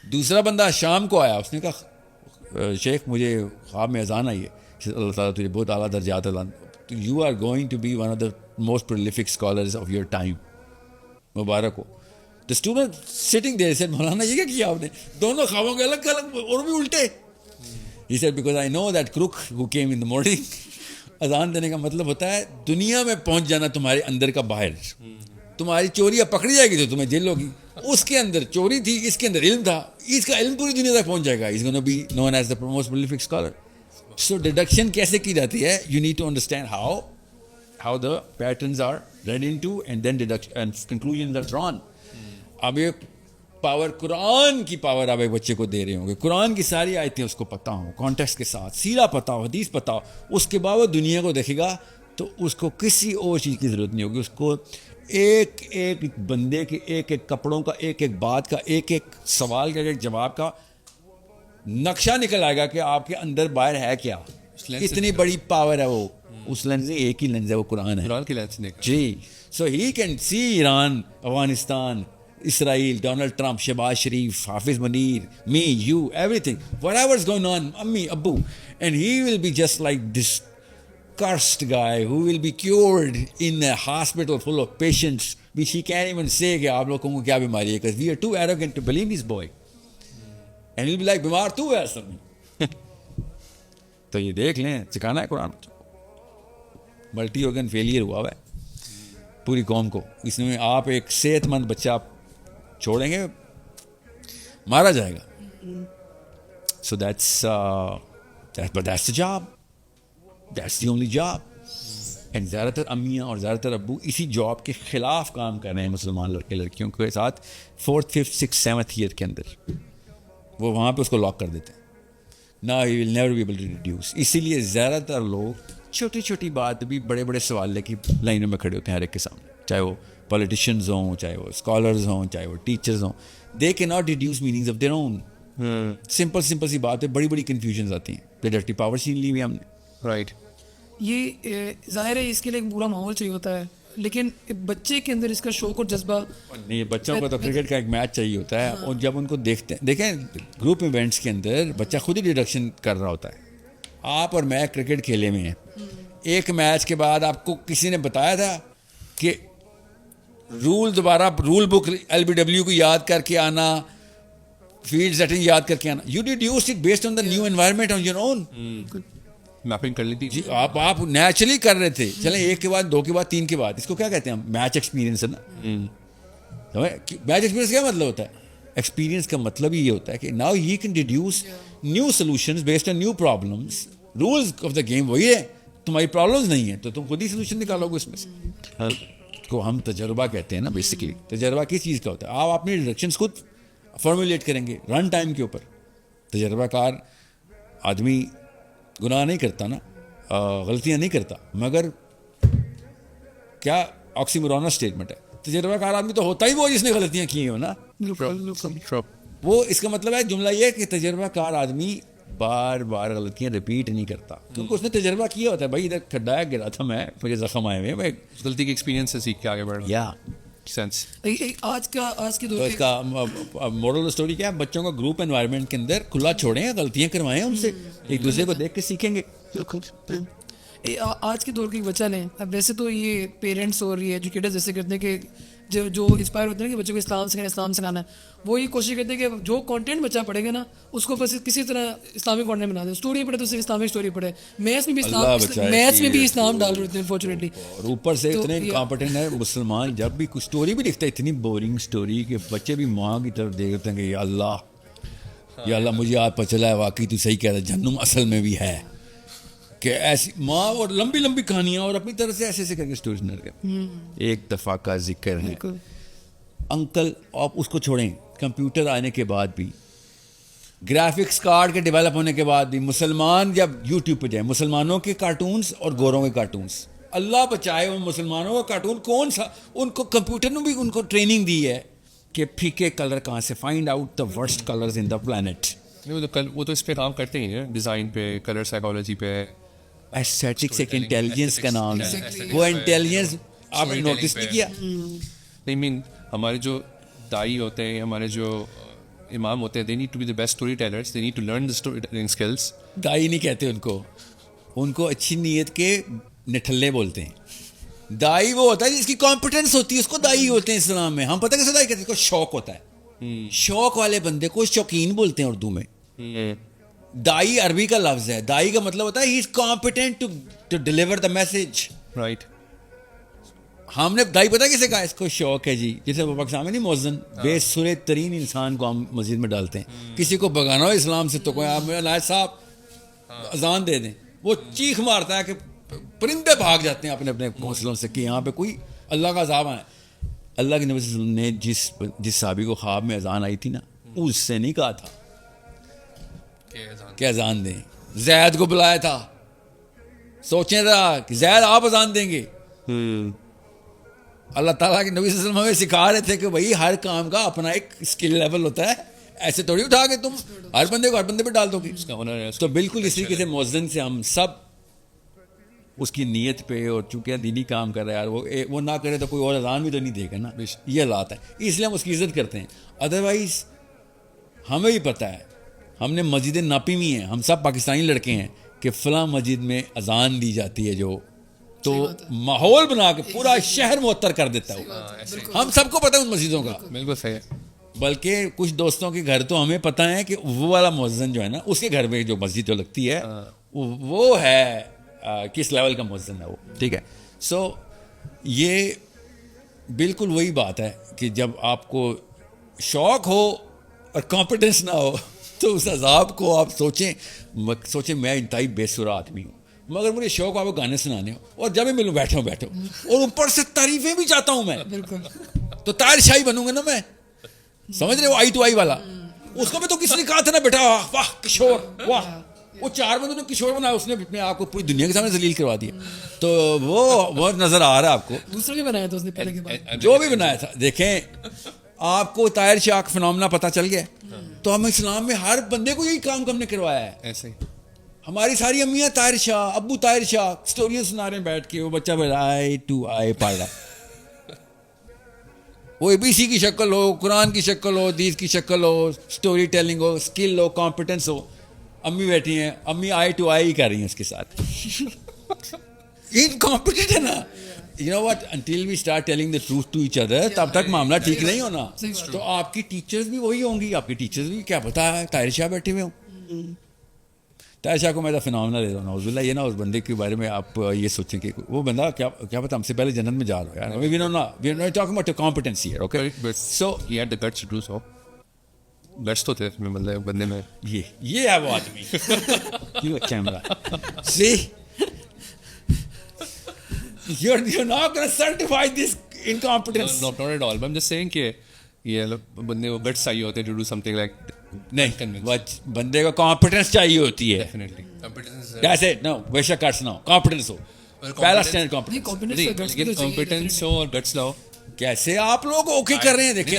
دوسرا بندہ شام کو آیا, اس نے کہا شیخ مجھے خواب میں اذان آئی ہے, اللہ تعالیٰ تجھے بہت اعلیٰ درجات you are going to be one of the most prolific scholars of your time, مبارک ہو. The student sitting there said مولانا یہ کیا کیا آپ نے, دونوں خوابوں کے الگ الگ اور بھی الٹے. He said because I know that crook who came in the morning اذان دینے کا مطلب ہوتا ہے دنیا میں پہنچ جانا تمہارے اندر کا باہر. تمہاری چوریاں پکڑی جائے گی تو تمہیں جیل ہوگی. اس کے اندر چوری تھی, اس کے اندر علم تھا, اس کا علم پوری دنیا تک پہنچ جائے گا. Is gonna be known as the most prolific scholar. So deduction کیسے کی جاتی ہے؟ You need to understand how the patterns are read into and then deduction and conclusions are drawn. اب یہ پاور قرآن کی پاور آپ ایک بچے کو دے رہے ہوں گے, قرآن کی ساری آیتیں اس کو پتہ ہوں, کانٹیکسٹ کے ساتھ, سیرہ پتہ ہو, حدیث پتہ ہو, اس کے باوجود دنیا کو دیکھے گا تو اس کو کسی اور چیز کی ضرورت نہیں ہوگی. اس کو ایک ایک بندے کے ایک ایک کپڑوں کا, ایک ایک بات کا, ایک ایک سوال کا, ایک جواب کا نقشہ نکل آئے گا کہ آپ کے اندر باہر ہے کیا. اتنی بڑی پاور ہے وہ. اس لینس ایک ہی لینس ہے, وہ قرآن ہے. قرآن کی لینس جی. So he can see Iran, Afghanistan, Israel, Donald Trump, Shahbaz Sharif, Hafiz Munir, me, you, everything, whatever's going on, Ammi, Abbu, and he will be just like this cursed guy who will be cured in a hospital full of patients which he can't even say کہ آپ لوگوں کو کیا بیماری ہے, because we are too arrogant to believe this boy, and he'll be like بیمار تو ہے اصل میں. تو یہ دیکھ لیں, سکھانا ہے قرآن. ملٹی آرگن فیلئر ہوا ہے پوری قوم کو. اس میں آپ ایک صحت مند بچہ چھوڑیں گے مارا جائے گا. So that's the job, that's the only job. And زیادہ تر امیاں اور زیادہ تر ابو اسی جاب کے خلاف کام کر رہے ہیں مسلمان لڑکے لڑکیوں کے ساتھ. 4th, 5th, 6th, 7th year کے اندر وہ وہاں پہ اس کو لاک کر دیتے ہیں. نا he will never be able to reduce. اسی لیے زیادہ تر لوگ چھوٹی چھوٹی بات بھی بڑے بڑے سوال لے کی لائنوں میں کھڑے ہوتے ہیں ہر ایک کے سامنے, چاہے وہ پولیٹیشینز ہوں, چاہے وہ اسکالرز ہوں, چاہے وہ ٹیچرز ہوں. They can not reduce meanings of their own. Simple سی بات پہ بڑی بڑی کنفیوژنز آتی ہیں. پریڈکٹیو پاور چھین لی ہوئی ہم نے. رائٹ. یہ ظاہر ہے اس کے لیے ایک پورا ماحول چاہیے ہوتا ہے, لیکن بچے کے اندر اس کا شوق اور جذبہ نہیں. بچوں کو تو کرکٹ کا ایک میچ چاہیے ہوتا ہے, اور جب ان کو دیکھتے ہیں, دیکھیں گروپ ایونٹس کے اندر بچہ خود ہی ڈیڈکشن کر رہا ہوتا ہے. آپ اور میں کرکٹ کھیلے میں ہیں, ایک میچ کے بعد آپ کو کسی نے بتایا تھا کہ رول بک LBW کو یاد کر کے آنا, فیلڈ سیٹنگ یاد کر کے آنا. You deduced it based on the new environment on your own. Mapping کر لی تھی جی. آپ نیچرلی کر رہے تھے. چلیں ایک کے بعد, 2 کے بعد, 3 کے بعد, اس کو کیا کہتے ہیں ہم؟ میچ ایکسپیرینس ہے نا. میچ ایکسپیرینس کیا مطلب ہوتا ہے؟ ایکسپیرینس کا مطلب یہ ہوتا ہے کہ now he can deduce new solutions based on new problems. Rules of the game وہی ہے, تمہاری پرابلمس نہیں ہیں تو تم خود ہی سولوشن نکالو گے اس میں سے. کو ہم تجربہ کہتے ہیں نا بیسیکلی. تجربہ کس چیز کا ہوتا ہے؟ آپ اپنی ڈائریکشنس خود فارمولیٹ کریں گے رن ٹائم کے اوپر. تجربہ کار آدمی گناہ نہیں کرتا نا, غلطیاں نہیں کرتا, مگر کیا آکسیمورون اسٹیٹمنٹ ہے. تجربہ کار آدمی تو ہوتا ہی وہ جس نے غلطیاں کی ہیں نا. وہ اس کا مطلب ہے جملہ یہ کہ تجربہ کار آدمی بار بار غلطیاں ریپیٹ نہیں کرتا, کیونکہ اس نے تجربہ کیا ہوتا ہے. بھائی ادھر کھڈا گرا تھا میں, مجھے زخم آئے ہوئے, میں غلطی کے ایکسپیرینس سے سیکھ کے آگے بڑھنا. یا سینس. آج کے دور تو اس کا مورل اسٹوری کیا ہے؟ بچوں کو گروپ انوائرمنٹ کے اندر کھلا چھوڑیں, غلطیاں کروائیں ان سے, ایک دوسرے کو دیکھ کے سیکھیں گے. آج کے دور کے بچہ لیں. اب ویسے تو یہ پیرنٹس اور یہ ایجوکیٹرز جیسے کرتے ہیں کہ جو انسپائر ہوتے ہیں کہ بچوں کو اسلام سکھانا ہے, وہ یہ کوشش کرتے ہیں کہ جو کانٹینٹ بچہ پڑھے گا نا اس کو بس کسی طرح اسلامک کانٹینٹ بنا دیں. اسٹوری پڑھے تو صرف اسلامک اسٹوری پڑھے. میتھس میں بھی اسلام ڈال رہے ہوتے ہیں انفارچونیٹلی. اور اوپر سے اتنے کمپٹنٹ ہے مسلمان, جب بھی کچھ اسٹوری بھی لکھتا ہے اتنی بورنگ اسٹوری کہ بچے بھی ماں کی طرف دیکھتے ہیں کہ یا اللہ مجھے آج پتہ چلا ہے واقعی تو صحیح کہہ رہا ہے, جہنم اصل میں بھی ہے. کہ ایسی ماں اور لمبی لمبی کہانیاں اور اپنی طرف سے ایسے کر کے اسٹوریز نر کر. ایک دفعہ کا ذکر ہے انکل, آپ اس کو چھوڑیں, کمپیوٹر آنے کے بعد بھی, گرافکس کارڈ کے ڈیولپ ہونے کے بعد بھی, مسلمان جب یوٹیوب پہ جائیں, مسلمانوں کے کارٹونز اور گوروں کے کارٹونز, اللہ بچائے ان مسلمانوں کا کارٹون کون سا, ان کو کمپیوٹر نے بھی ان کو ٹریننگ دی ہے کہ پھیکے کلر کہاں سے, find out the worst colours in the plant. وہ تو اس پہ کام کرتے ہی ہیں, ڈیزائن پہ, کلر سائیکالوجی پہ. ایسٹیٹکس ایک انٹیلیجنس کا نام ہے. وہ انٹیلیجنس آپ نے نوٹس نہیں کیا؟ نہیں مین ہمارے جو دائی ہوتے ہیں, ہمارے جو امام ہوتے ہیں, they need to be the best storytellers, they need to learn the storytelling skills. دائی نہیں کہتے ان کو اچھی نیت کے نٹھلے بولتے ہیں. دائی وہ ہوتا ہے جس کی کمپیٹنس ہوتی ہے, اس کو دائی ہوتے ہیں اسلام میں. ہم پتہ کیسے دائی کہتے ہیں, اس کو شوق ہوتا ہے. شوق والے بندے کو شوقین بولتے ہیں اردو میں. دائی عربی کا لفظ ہے, دائی کا مطلب ہوتا ہے he is competent to deliver the message. Right. ہم نے دائی پتہ کسے کہا, اس کو شوق ہے جی, جیسے وہ پاکستان میں نہیں مؤذن بے سرے ترین انسان کو ہم مسجد میں ڈالتے ہیں, کسی کو بگانا ہو اسلام سے تو کوئی آپ نائب صاحب اذان دے دیں, وہ چیخ مارتا ہے کہ پرندے بھاگ جاتے ہیں اپنے اپنے گھونسلوں سے کہ یہاں پہ کوئی اللہ کا عذاب آئے. اللہ کے نبی صلی اللہ علیہ وسلم نے جس صحابی کو خواب میں اذان آئی تھی نا, اس سے نہیں کہا تھا کہ اذان دیں, زید کو بلایا تھا. سوچیں ذرا کہ زید آپ اذان دیں گے. اللہ تعالیٰ کے نبی صلی اللہ علیہ وسلم ہمیں سکھا رہے تھے کہ بھائی ہر کام کا اپنا ایک اسکل لیول ہوتا ہے, ایسے تھوڑی اٹھا کے تم ہر بندے کو ہر بندے پہ ڈال دو گے. تو بالکل اسی طریقے سے مؤذن سے ہم سب اس کی نیت پہ, اور چونکہ دینی کام کر رہا ہے یار, وہ نہ کرے تو کوئی اور اذان بھی تو نہیں دے گا نا, یہ حالات ہے. اس لیے ہم اس کی عزت کرتے ہیں. ادروائز ہمیں بھی پتہ ہے, ہم نے مسجدیں ناپی ہوئی ہیں, ہم سب پاکستانی لڑکے ہیں کہ فلاں مسجد میں اذان دی جاتی ہے جو, تو ماحول بنا کے پورا شہر معطر کر دیتا ہے. ہم سب کو پتہ ہے ان مسجدوں کا. بالکل صحیح. بلکہ کچھ دوستوں کے گھر تو ہمیں پتہ ہے کہ وہ والا مؤذن جو ہے نا, اس کے گھر میں جو مسجد جو لگتی ہے وہ ہے کس لیول کا مؤذن ہے وہ. ٹھیک ہے. سو یہ بالکل وہی بات ہے کہ جب آپ کو شوق ہو اور کانفیڈنس نہ ہو تو اس عذاب کو آپ سوچیں میں انتہائی بے سرا آدمی ہوں, مگر مجھے شوق آپ کو گانے سنانے ہو, اور جب بھی ملوں بیٹھو اور اوپر سے تعریفیں بھی چاہتا ہوں میں, تو طاہر شاہی بنوں گا نا میں, سمجھ رہے ہو, آئی ٹو آئی والا. اس کو بھی تو کسی نے کہا تھا نا بیٹا واہ کشور واہ, وہ 4 بندوں نے کشور بنایا, اس نے اپنے آپ کو پوری دنیا کے سامنے ذلیل کروا دیا. تو وہ نظر آ رہا ہے آپ کو, دوسروں نے بنایا تھا اس نے پہلے کے بعد, جو بھی بنایا تھا. دیکھیں آپ کو طاہر شاہ کا فنامنا پتہ چل گیا, تو ہم اسلام میں ہر بندے کو یہی کام ہم نے کروایا ہے. ایسے ہی ہماری ساری امیاں طاہر شاہ, ابو طاہر شاہ اسٹوریاں سنا رہے ہیں بیٹھ کے, وہ بچہ بیٹھا آئی ٹو آئی پڑھ رہا, وہ ABC کی شکل ہو, قرآن کی شکل ہو, حدیث کی شکل ہو, اسٹوری ٹیلنگ ہو, اسکل ہو, کمپیٹنس ہو. امی بیٹھی ہیں, امی آئی ٹو آئی کر رہی ہیں اس کے ساتھ. یہ کمپیٹنٹ ہے نا. You know what? Until we start telling the truth to each other, تب تک معاملہ ٹھیک نہیں ہونا. تو آپ کی ٹیچرز بھی وہی ہوں گی, آپ کی ٹیچرز بھی کیا پتا ہے طاہر شاہ بیٹھے ہوئے ہوں. طاہر شاہ کو میں تو فنامنا دے رہا ہوں, نعوذ باللہ. یہ نا اس بندے کے بارے میں آپ یہ سوچیں کہ وہ بندہ کیا پتا ہم سے پہلے جنت میں جا رہا ہے. We are not talking about competency here, okay? So he had the guts to do so. guts تو تھے مطلب بندے میں. یہ ہے وہ آدمی. Camera see you're not going to certify this incompetence. Not at all. I'm just saying کہ یہ بندے کو گٹس چاہیے ہوتے ہیں to do something like نہیں, بندے کو کانفیڈنس چاہیے ہوتی ہے. کیسے نو بے شک گٹس نہ ہو, کانفیڈنس ہو, پہلا اسٹینڈ کمپیٹنس ہو اور گٹس نہ ہو. کیسے آپ لوگ اوکے کر رہے ہیں؟ دیکھیں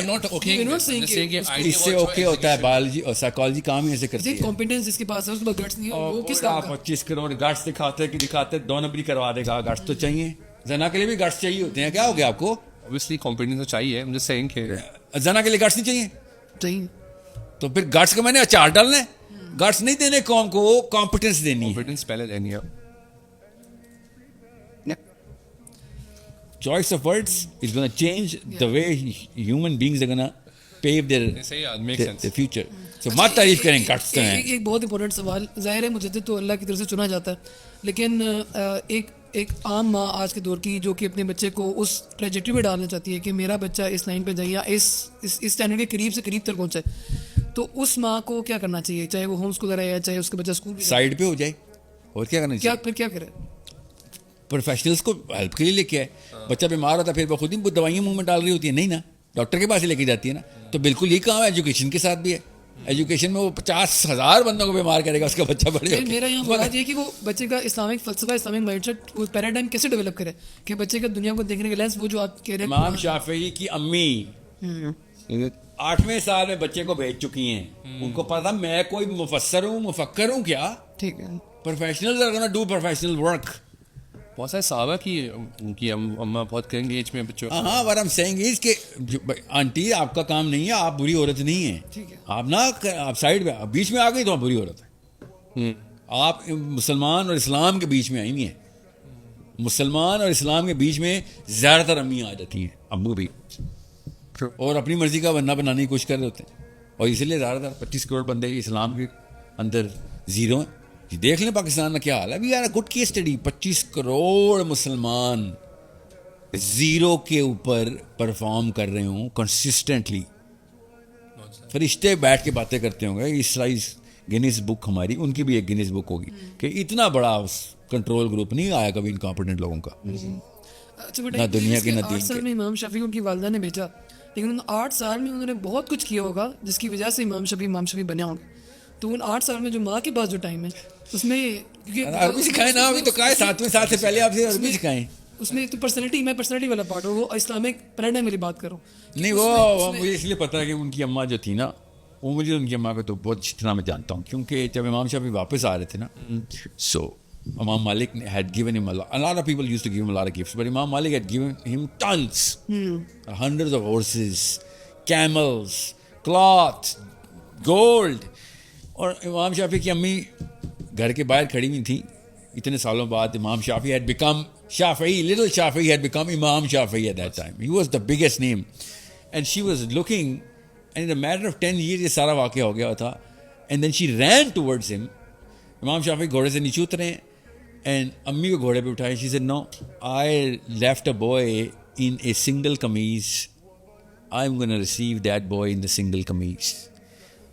اس سے اوکے ہوتا ہے, بایولوجی اور سائیکالوجی کام ہی ایسے کرتی ہے. کمپیٹنس جس کے پاس ہے اس کے پاس گٹس نہیں ہے, وہ کس کا 25 کروڑ گٹس دکھاتے 2 نمبری کروا دے گا. گٹس تو چاہیے, زنا کے لیے بھی گٹس چاہیے ہوتے ہیں. کیا ہو گیا آپ کو؟ obviously کمپیٹنس تو چاہیے. I'm just saying کہ زنا کے لیے گٹس نہیں چاہیے, چاہیے تو پھر گٹس کا میں نے اچار ڈالنا ہے. گٹس نہیں دینے قوم کو, کمپیٹنس دینی ہے. کمپیٹنس پہلے دینی ہے. Choice of words is going to change the way human beings are going to pave their future. So مت تعریف کریں گٹس تو ہیں. ایک بہت امپورٹنٹ سوال. ظاہر ہے مجدد تو اللہ کی طرف سے چنا جاتا ہے, لیکن ایک عام ماں آج کے دور کی جو کہ اپنے بچے کو اس ٹریجیکٹری پہ ڈالنا چاہتی ہے کہ میرا بچہ اس لائن پہ جائے یا اس اسٹینڈرڈ کے قریب سے قریب تک پہنچے, تو اس ماں کو کیا کرنا چاہیے؟ چاہے وہ ہوم اسکولر ہے یا چاہے اس کا بچہ اسکول سائڈ پہ ہو جائے, اور کیا کرنا چاہیے؟ پھر کیا کرے؟ پروفیشنلس کو ہیلپ کے لیے لے کے آئے. بچہ بیمار ہوتا ہے پھر وہ خود ہی دوائیاں منہ میں ڈال رہی ہوتی ہیں, نہیں نا, ڈاکٹر کے پاس ہی لے کے جاتی ہے نا. تو بالکل یہ کام ایجوکیشن کے ساتھ بھی ہے. ایجوکیشن میں وہ 50,000 بندوں کو بیمار کرے گا, اس کا بچہ بڑے. میرا یہاں بات یہ کہ وہ بچے کا اسلامک فلسفہ, اسلامک مائنڈ سیٹ, وہ پیراڈائم کیسے ڈیولپ کرے کہ بچے کا دنیا کو دیکھنے کا لینس, وہ جو آپ کہہ رہے ہیں. امام شافعی کی امی 8ویں سال میں بچے کو بھیج چکی ہیں. ان کو پتا میں کوئی مفسر ہوں, مفکر ہوں کیا. ٹھیک ہے, professionals are gonna do professional work. بہت سارے صحابہ کی اماں بہت کریں گے ایج میں بچوں. ہاں, what I'm saying is کہ آنٹی آپ کا کام نہیں ہے, آپ بری عورت نہیں ہیں. آپ نا آپ سائڈ پہ بیچ میں آ گئی تو آپ بری عورت ہے. آپ مسلمان اور اسلام کے بیچ میں آئی ہوئی ہیں. مسلمان اور اسلام کے بیچ میں زیادہ تر امیاں آ جاتی ہیں, ابو بھی, اور اپنی مرضی کا بندہ بنانے کی کوشش کر رہے ہوتے ہیں. اور اسی لیے زیادہ تر 25 کروڑ بندے اسلام کے اندر زیرو ہیں. دیکھ لیں پاکستان میں کیا حال ہے. ابھی یار گڈ کیس اسٹڈی, 25 کروڑ مسلمان زیرو کے اوپر پرفارم کر رہے ہوں کنسسٹنٹلی. فرشتے بیٹھ کے باتیں کرتے ہوں گے. اس طرح گینیز بک ہماری, ان کی بھی ایک گینیز بک ہوگی کہ اتنا بڑا کنٹرول گروپ نہیں آیا کبھی انکمپیٹنٹ لوگوں کا, نہ دنیا کے نہ دین 8 سال میں امام شافعی ان کی والدہ نے بھیجا, لیکن ان 8 سال میں انہوں نے بہت کچھ کیا ہوگا جس کی وجہ سے امام شافعی بنے ہوں گے. تو ان 8 سال میں جو ماں کے پاس جو ٹائم ہے اس میں عربی سکھائیں نا. ابھی تو کہا ہے 7ویں سال سے پہلے آپ سے عربی سکھائیں. اس میں تو پرسنالٹی والا پارٹ ہو, وہ اسلامک پیراڈائم والی بات کرو. نہیں وہ مجھے اس لیے پتا ہے کہ ان کی اماں جو تھی نا, وہ مجھے ان کی اماں کو تو بہت اچھی طرح میں جانتا ہوں, کیونکہ جب امام شافعی واپس آ رہے تھے نا, سو Imam Malik had given him a lot of people used to give him a lot of gifts, but Imam Malik had given him tons, hundreds of horses, camels, cloth, gold. اور امام شافعی کی امی گھر کے باہر کھڑی ہوئی تھیں اتنے سالوں بعد. امام شافعی had become Shafi'i, little Shafi'i had become Imam Shafi'i at that time. He was the biggest name, and she was looking, and in a matter of 10 years یہ سارا واقعہ ہو گیا تھا. And then she ran towards him. امام شافعی گھوڑے سے نیچے اترے and امی کو گھوڑے پہ اٹھائے. She said, no, I left a boy in a single kameez. I'm going to receive that boy in the single kameez.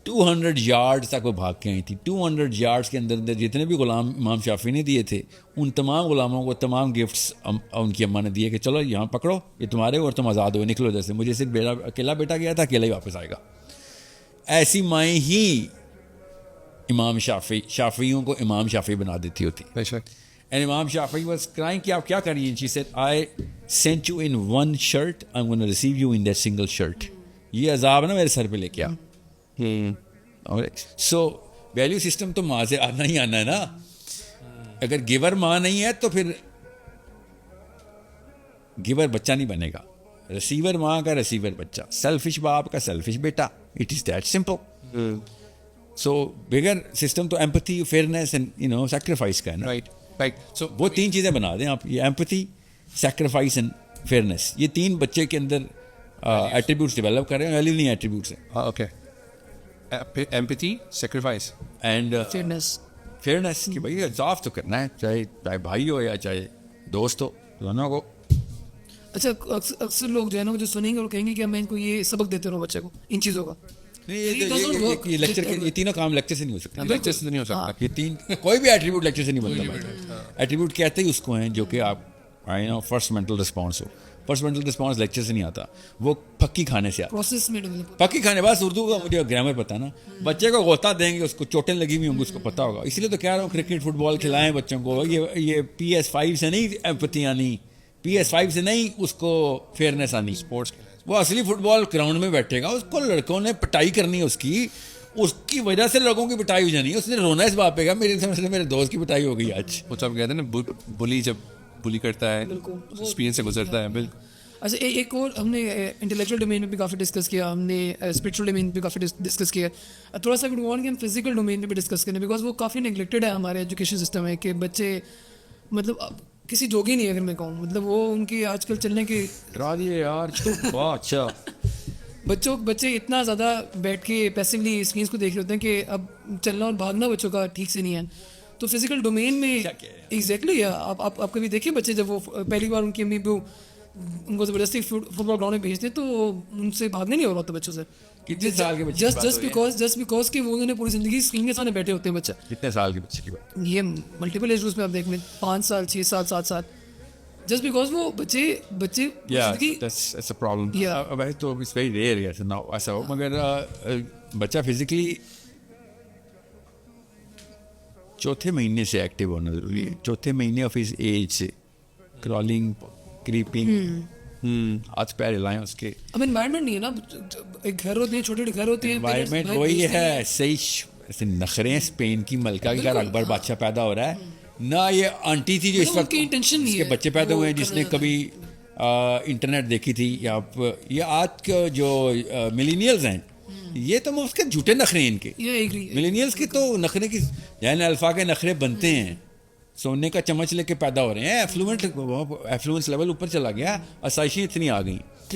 200 yards تک وہ بھاگ کے آئی تھی. 200 yards کے اندر جتنے بھی غلام امام شافعی نے دیے تھے, ان تمام غلاموں کو تمام گفٹس ان کی اماں نے دیے کہ چلو یہاں پکڑو, یہ تمہارے اور تم آزاد ہو, نکلو ادھر سے. مجھے صرف اکیلا بیٹا گیا تھا, اکیلا ہی واپس آئے گا. ایسی مائیں ہی امام شافعیوں کو امام شافعی بنا دیتی ہوتی. And Imam Shafi'i was crying کہ آپ کیا کریے. She said, I sent you in one shirt, I'm going to receive you in that single shirt. یہ عذاب نا میرے سر پہ لے کے آ. سو ویلیو سسٹم تو ماں سے آنا ہی آنا ہے نا. اگر گیور ماں نہیں ہے تو پھر گیور بچہ نہیں بنے گا. ریسیور ماں کا ریسیور بچہ, سیلفش باپ کا selfish beta. It is that simple. So bigger system تو ایمپتھی, فیئرنیس اینڈ سیکریفائس کا ہے نا. سو وہ 3 چیزیں بنا دیں آپ, یہ ایمپتھی, سیکریفائس اینڈ فیئرنیس. یہ 3 بچے کے اندر ایٹریبیوٹس ڈیولپ کر رہے ہیں. ویلیو نہیں ایٹریبیوٹس ہیں. Okay, empathy, sacrifice and fairness. Fairness کہ بھائی انصاف تو کرنا ہے, چاہے بھائی ہو یا چاہے دوست ہو, دونوں کو. اچھا اکثر لوگ جو ہے نا وہ جو سنیں گے اور کہیں گے کہ میں ان کو یہ سبق دیتے رہوں بچے کو ان چیزوں کا. یہ لیکچر, یہ تینوں کام لیکچر سے نہیں ہو سکتے. لیکچر سے نہیں ہو سکتا. یہ 3 کوئی بھی ایٹریبیوٹ لیکچر سے نہیں بنتا. ایٹریبیوٹ کہتے ہی اس کو ہیں جو کہ آپ فرسٹ مینٹل رسپانس ہو. فرسٹ مینٹل رسپانس لیکچر سے نہیں آتا, وہ پکی کھانے سے آتا. پروسیس میں پکی کھانے بس اردو کا مجھے گرامر پتا نا. بچے کو غوطہ دیں گے, اس کو چوٹیں لگی ہوئی ہوں گی, اس کو پتا ہوگا. اس لیے تو کہہ رہا ہوں کرکٹ فٹ بال کھلائیں بچوں کو. یہ PS5 سے نہیں ایمپتھی آنی, PS5 سے نہیں اس کو فیئرنیس آنی. اسپورٹس وہ اصلی فٹ بال گراؤنڈ میں بیٹھے گا, اس کو لڑکوں نے پٹائی کرنی ہے اس کی وجہ سے لڑکوں کی پٹائی ہو جانی ہے. اس نے رونا اس بات پہ گا میرے دوست کی پٹائی ہو گئی آج. وہ سب کہتے ہیں نا, بلی جب بلی کرتا ہے ایکسپیرینس سے گزرتا ہے. بالکل. اچھا ایک اور ہم نے انٹلیکچوئل ڈومین میں بھی کافی ڈسکس کیا, ہم نے اسپرچل ڈومین بھی کافی ڈسکس کیا. تھوڑا سا وڈ وانٹ کہ ہم فزیکل ڈومین میں بھی ڈسکس کریں, بیکاز وہ کافی نیگلیکٹڈ ہے ہمارے ایجوکیشن سسٹم میں, کہ بچے مطلب کسی جوگی نہیں ہے اگر میں کہوں, مطلب وہ ان کی آج کل چلنے کی اچھا بچے اتنا زیادہ بیٹھ کے پیسively اسکرینس کو دیکھ رہے ہوتے ہیں کہ اب چلنا اور بھاگنا بچوں کا ٹھیک سے نہیں ہے. تو فزیکل ڈومین میں ایگزیکٹلی آپ کبھی دیکھیں بچے جب وہ پہلی بار ان کی امی ابو ان کو زبردستی فٹ بال گراؤنڈ میں بھیجتے تو ان سے بھاگنے نہیں ہو رہا ہوتا بچوں سے. کتنے سال کے بچے, جسٹ بیکاز کہ وہ انہوں نے پوری زندگی اسکرین کے سامنے بیٹھے ہوتے ہیں. بچہ کتنے سال کے بچے کی بات, یہ ملٹیپل ایج گروپس میں آپ دیکھ لیں, 5 سال 6 سال 7 سال, جسٹ بیکاز وہ بچے تو اٹس ویری ریئر ایسا ہو. مگر بچہ فزیکلی 4تھے مہینے سے ایکٹیو ہونا ضروری ہے. 4تھے مہینے آف ہز ایج سے کرالنگ, کریپنگ, ہاتھ پیر ہلائیں اس کے. اب انوائرمنٹ نہیں ہے نا, ایک گھر ہوتے ہیں, چھوٹے گھر ہوتے ہیں, انوائرمنٹ وہی ہے. صحیح ایسے نخرے, اسپین کی ملکہ کے گھر اکبر بادشاہ پیدا ہو رہا ہے نہ. یہ آنٹی تھی جو اس وقت اس کے بچے پیدا ہوئے ہیں, جس نے کبھی انٹرنیٹ دیکھی تھی. یا یہ آج کے جو ملینیلز ہیں, یہ تو اس کے جھوٹے نخرے ہیں ان کے. ملینیلز کے تو نخرے کی یعنی الفا کے نخرے بنتے ہیں, سونے کا چمچ لے کے پیدا ہو رہے ہیں. ایفلوئنس لیول اوپر چلا گیا, آسائشیں اتنی آ گئیں.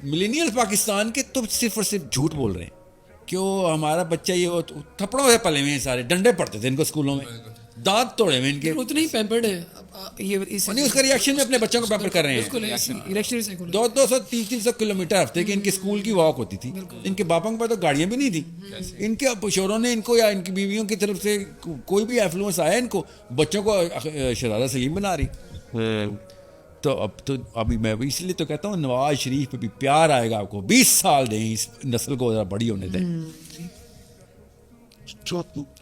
ملینیل پاکستان کے تو صرف اور صرف جھوٹ بول رہے ہیں. کہ وہ ہمارا بچہ یہ تھپڑوں سے پلے ہوئے ہیں سارے, ڈنڈے پڑتے تھے ان کو اسکولوں میں, دانت توڑے ہوئے ان کے, اتنے ہی پیمپرڈ ہے یہ اس کا ریئیکشن میں اپنے بچوں کو پیمپر کر رہے ہیں. 200-300 کلومیٹر ہفتے کی ان کی اسکول کی واک ہوتی تھی. ان کے باپوں کے پاس تو گاڑیاں بھی نہیں تھیں. ان کے شوہروں نے ان کو یا ان کی بیویوں کی طرف سے کوئی بھی ایفلوئنس آیا ان کو, بچوں کو شہزادہ سلیم بنا رہی. تو ابھی میں اس لیے تو کہتا ہوں نواز شریف پہ بھی پیار آئے گا آپ کو, 20 سال دیں اس نسل کو ذرا بڑی ہونے دیں.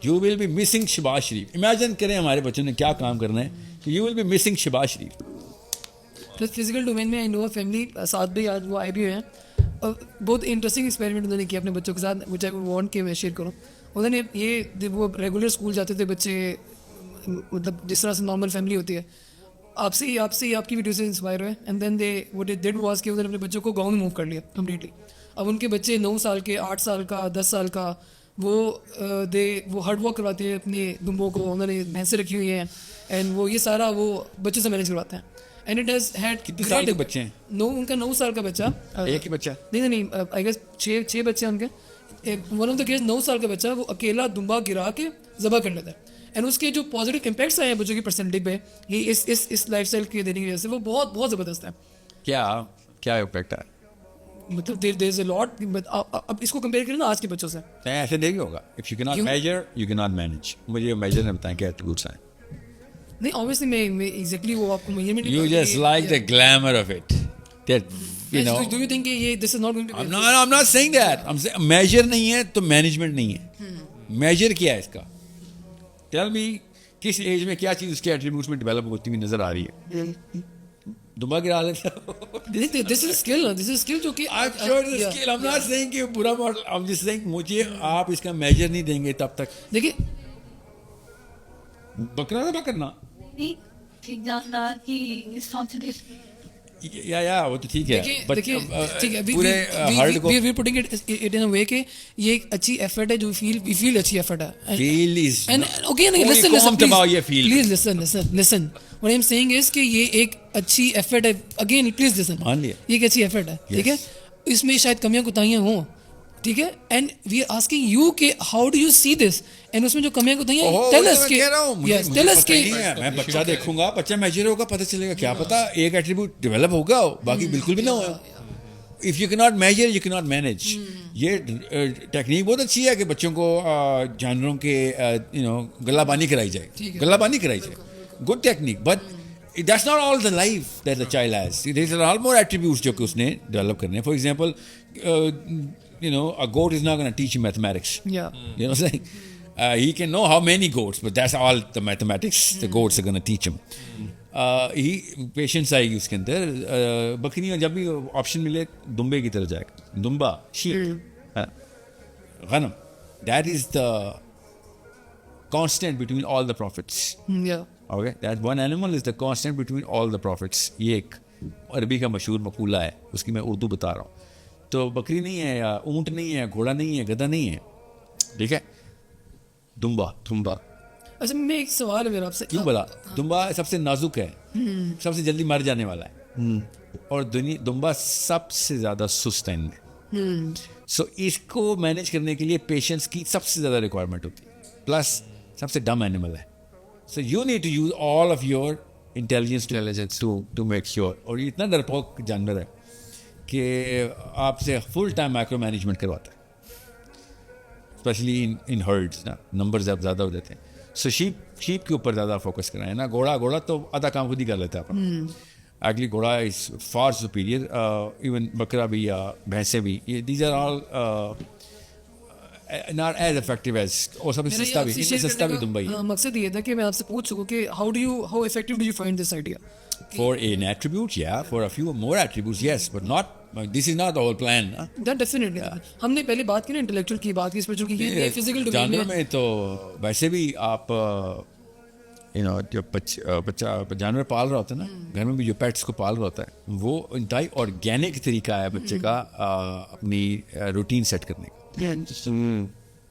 You will be missing Shehbaz Sharif. Imagine کریں ہمارے بچوں نے کیا کام کرنا ہے کہ you will be missing Shehbaz Sharif. Plus physical domain میں آئی نو فیملی ساتھ بھی آج وہ آئے بھی ہوئے ہیں, اور بہت انٹرسٹنگ ایکسپیریمنٹ انہوں نے کیا اپنے بچوں کے ساتھ, مجھے وانٹ کہ میں شیئر کروں. انہوں نے یہ وہ ریگولر اسکول جاتے تھے بچے, مطلب جس طرح سے نارمل فیملی ہوتی ہے, آپ سے آپ کی ویڈیو سے انسپائر ہوئے, اینڈ دین دے وہ ڈیڈ واز کہ انہوں نے اپنے بچوں کو گاؤں میں موو کر لیا کمپلیٹلی. اب ان کے بچے 9 سال کے, 8 سال کا, 10 سال کا, وہ ہارڈ ورک کرواتے ہیں اپنے دمبوں کو, انہوں نے بھینسیں رکھی ہوئی ہیں, اینڈ وہ یہ سارا وہ بچوں سے مینیج کرواتے ہیں. اینڈ اٹ ہیز ہیڈ کتنے سال کے بچے ہیں؟ ان کا 9 سال کا بچہ, ایک ہی بچہ نہیں آئی گیس 6 بچے ہیں ان کے. ون آف دا کیس 9 سال کا بچہ وہ اکیلا دمبا گرا کے ذبح کر لیتا ہے. اینڈ اس کے جو پازیٹیو امپیکٹس آئے ہیں بچوں کی پرسنٹیج پہ یہ اس لائف اسٹائل کے دینے کی وجہ سے وہ بہت بہت زبردست ہے. کیا امپیکٹ ہے؟ مطلب دیر از اے لاٹ. اب اس کو کمپیئر کریں نا آج کے بچوں سے, ایسے نہیں ہوگا. If you can't measure you can't manage. مجھے میجر نے بتائیں کیا ایٹریبیوٹس ہیں. نہیں obviously میں ایگزیکٹلی وہ آپ کو measurement. You just like the glamour of it. That you know. Do you think یہ this is not going to be? I'm not saying that. I'm saying measure نہیں ہے تو مینجمنٹ نہیں ہے. میجر کیا ہے اس کا؟ Tell me کس ایج میں کیا چیز اس کے ایٹریبیوٹس میں ڈیولپ ہوتی ہوئی نظر آ رہی ہے. دمبا گرا لیتا. This is skill جو کہ I'm sure it's a skill. I'm not saying کہ برا ماڈل. I'm just saying مجھے آپ اس کا میجر نہیں دیں گے تب تک. دیکھیں بکرا نہ پکڑنا یا وہ تو ٹھیک ہے. کہ یہ ایک اچھی ایفرٹ ہے جو فیل اچھی ایفرٹ ہے. What I'm saying is کہ یہ ایک اچھی ایفرٹ ہے. اگین پلیز لسن, یہ ایک اچھی ایفرٹ ہے, ٹھیک ہے. اس میں شاید کمیاں کوتاہیاں ہوں, ٹھیک ہے. And we are asking you کہ how do you see this, and اس میں جو کمیاں کوتاہیاں میں بچہ دیکھوں گا, بچہ میجر ہوگا, پتہ چلے گا. کیا پتا ایک ایٹریبیوٹ ڈیولپ ہوگا باقی بالکل بھی نہ ہوا. If you can't measure you can't manage. یہ ٹیکنیک بہت اچھی ہے کہ بچوں کو جانوروں کے گلہ بانی کرائی جائے. Good technique, but that's not all the life that the child has. There's a lot more attributes جو کہ اس نے ڈیولپ کرنے ہیں. For example, a goat is not going to teach him mathematics. Yeah. You know what I'm saying? He can know how many goats, but that's all the mathematics the goats are going to teach him. Patience آئے گی اس کے اندر. بکریاں جب بھی option ملے دمبے کی طرف جائے گا. Damba, sheep, غنم. That is the constant between all the prophets. Yeah. Okay, that one animal is the constant between all the prophets. یہ ایک عربی کا مشہور مقولہ ہے, اس کی میں اردو بتا رہا ہوں. تو بکری نہیں ہے, یا اونٹ نہیں ہے, گھوڑا نہیں ہے, گدھا نہیں ہے, ٹھیک ہے. دمبا. اچھا میں ایک سوال ہے میرا آپ سے. کیوں بلا؟ دمبا سب سے نازک ہے, سب سے جلدی مر جانے والا ہے, اور دمبا سب سے زیادہ سست ہے ان میں. سو اس کو مینیج کرنے کے لیے پیشنس کی سب سے زیادہ ریکوائرمنٹ ہوتی ہے, پلس سب سے ڈم اینیمل ہے. So you need to use all of your intelligence to make sure. اور یہ اتنا ڈرپوک جانور ہے کہ آپ سے فل ٹائم مائکرو مینجمنٹ کرواتا ہے, اسپیشلی ان ہرڈس نا, نمبرز اب زیادہ ہو جاتے ہیں. سو شیپ کے اوپر زیادہ فوکس کرائیں نا. گھوڑا تو آدھا کام خود ہی کر لیتا ہے اپنا. ایکچولی گھوڑا از فار سپیریئر. ایون بکرا بھی یا بھینسیں بھی, these are all not as effective as اور سب سے سستا بھی دمبئی. مقصد یہ تھا کہ میں آپ سے پوچھ سکوں کہ how effective do you find this idea? For an attribute, yeah. For a few more attributes, yes, but not. This is not the whole plan. That definitely. ہم نے پہلے بات کی نا انٹلیکچوئل کی بات کی, اس پر جو کہ یہ فزیکل ڈومین جانور میں تو ویسے بھی آپ جو بچہ جانور پال رہا ہوتا ہے نا, گھر میں بھی جو پیٹس کو پال رہا ہوتا ہے, وہ انتہائی آرگینک طریقہ ہے بچے کا اپنی روٹین سیٹ کرنے کا.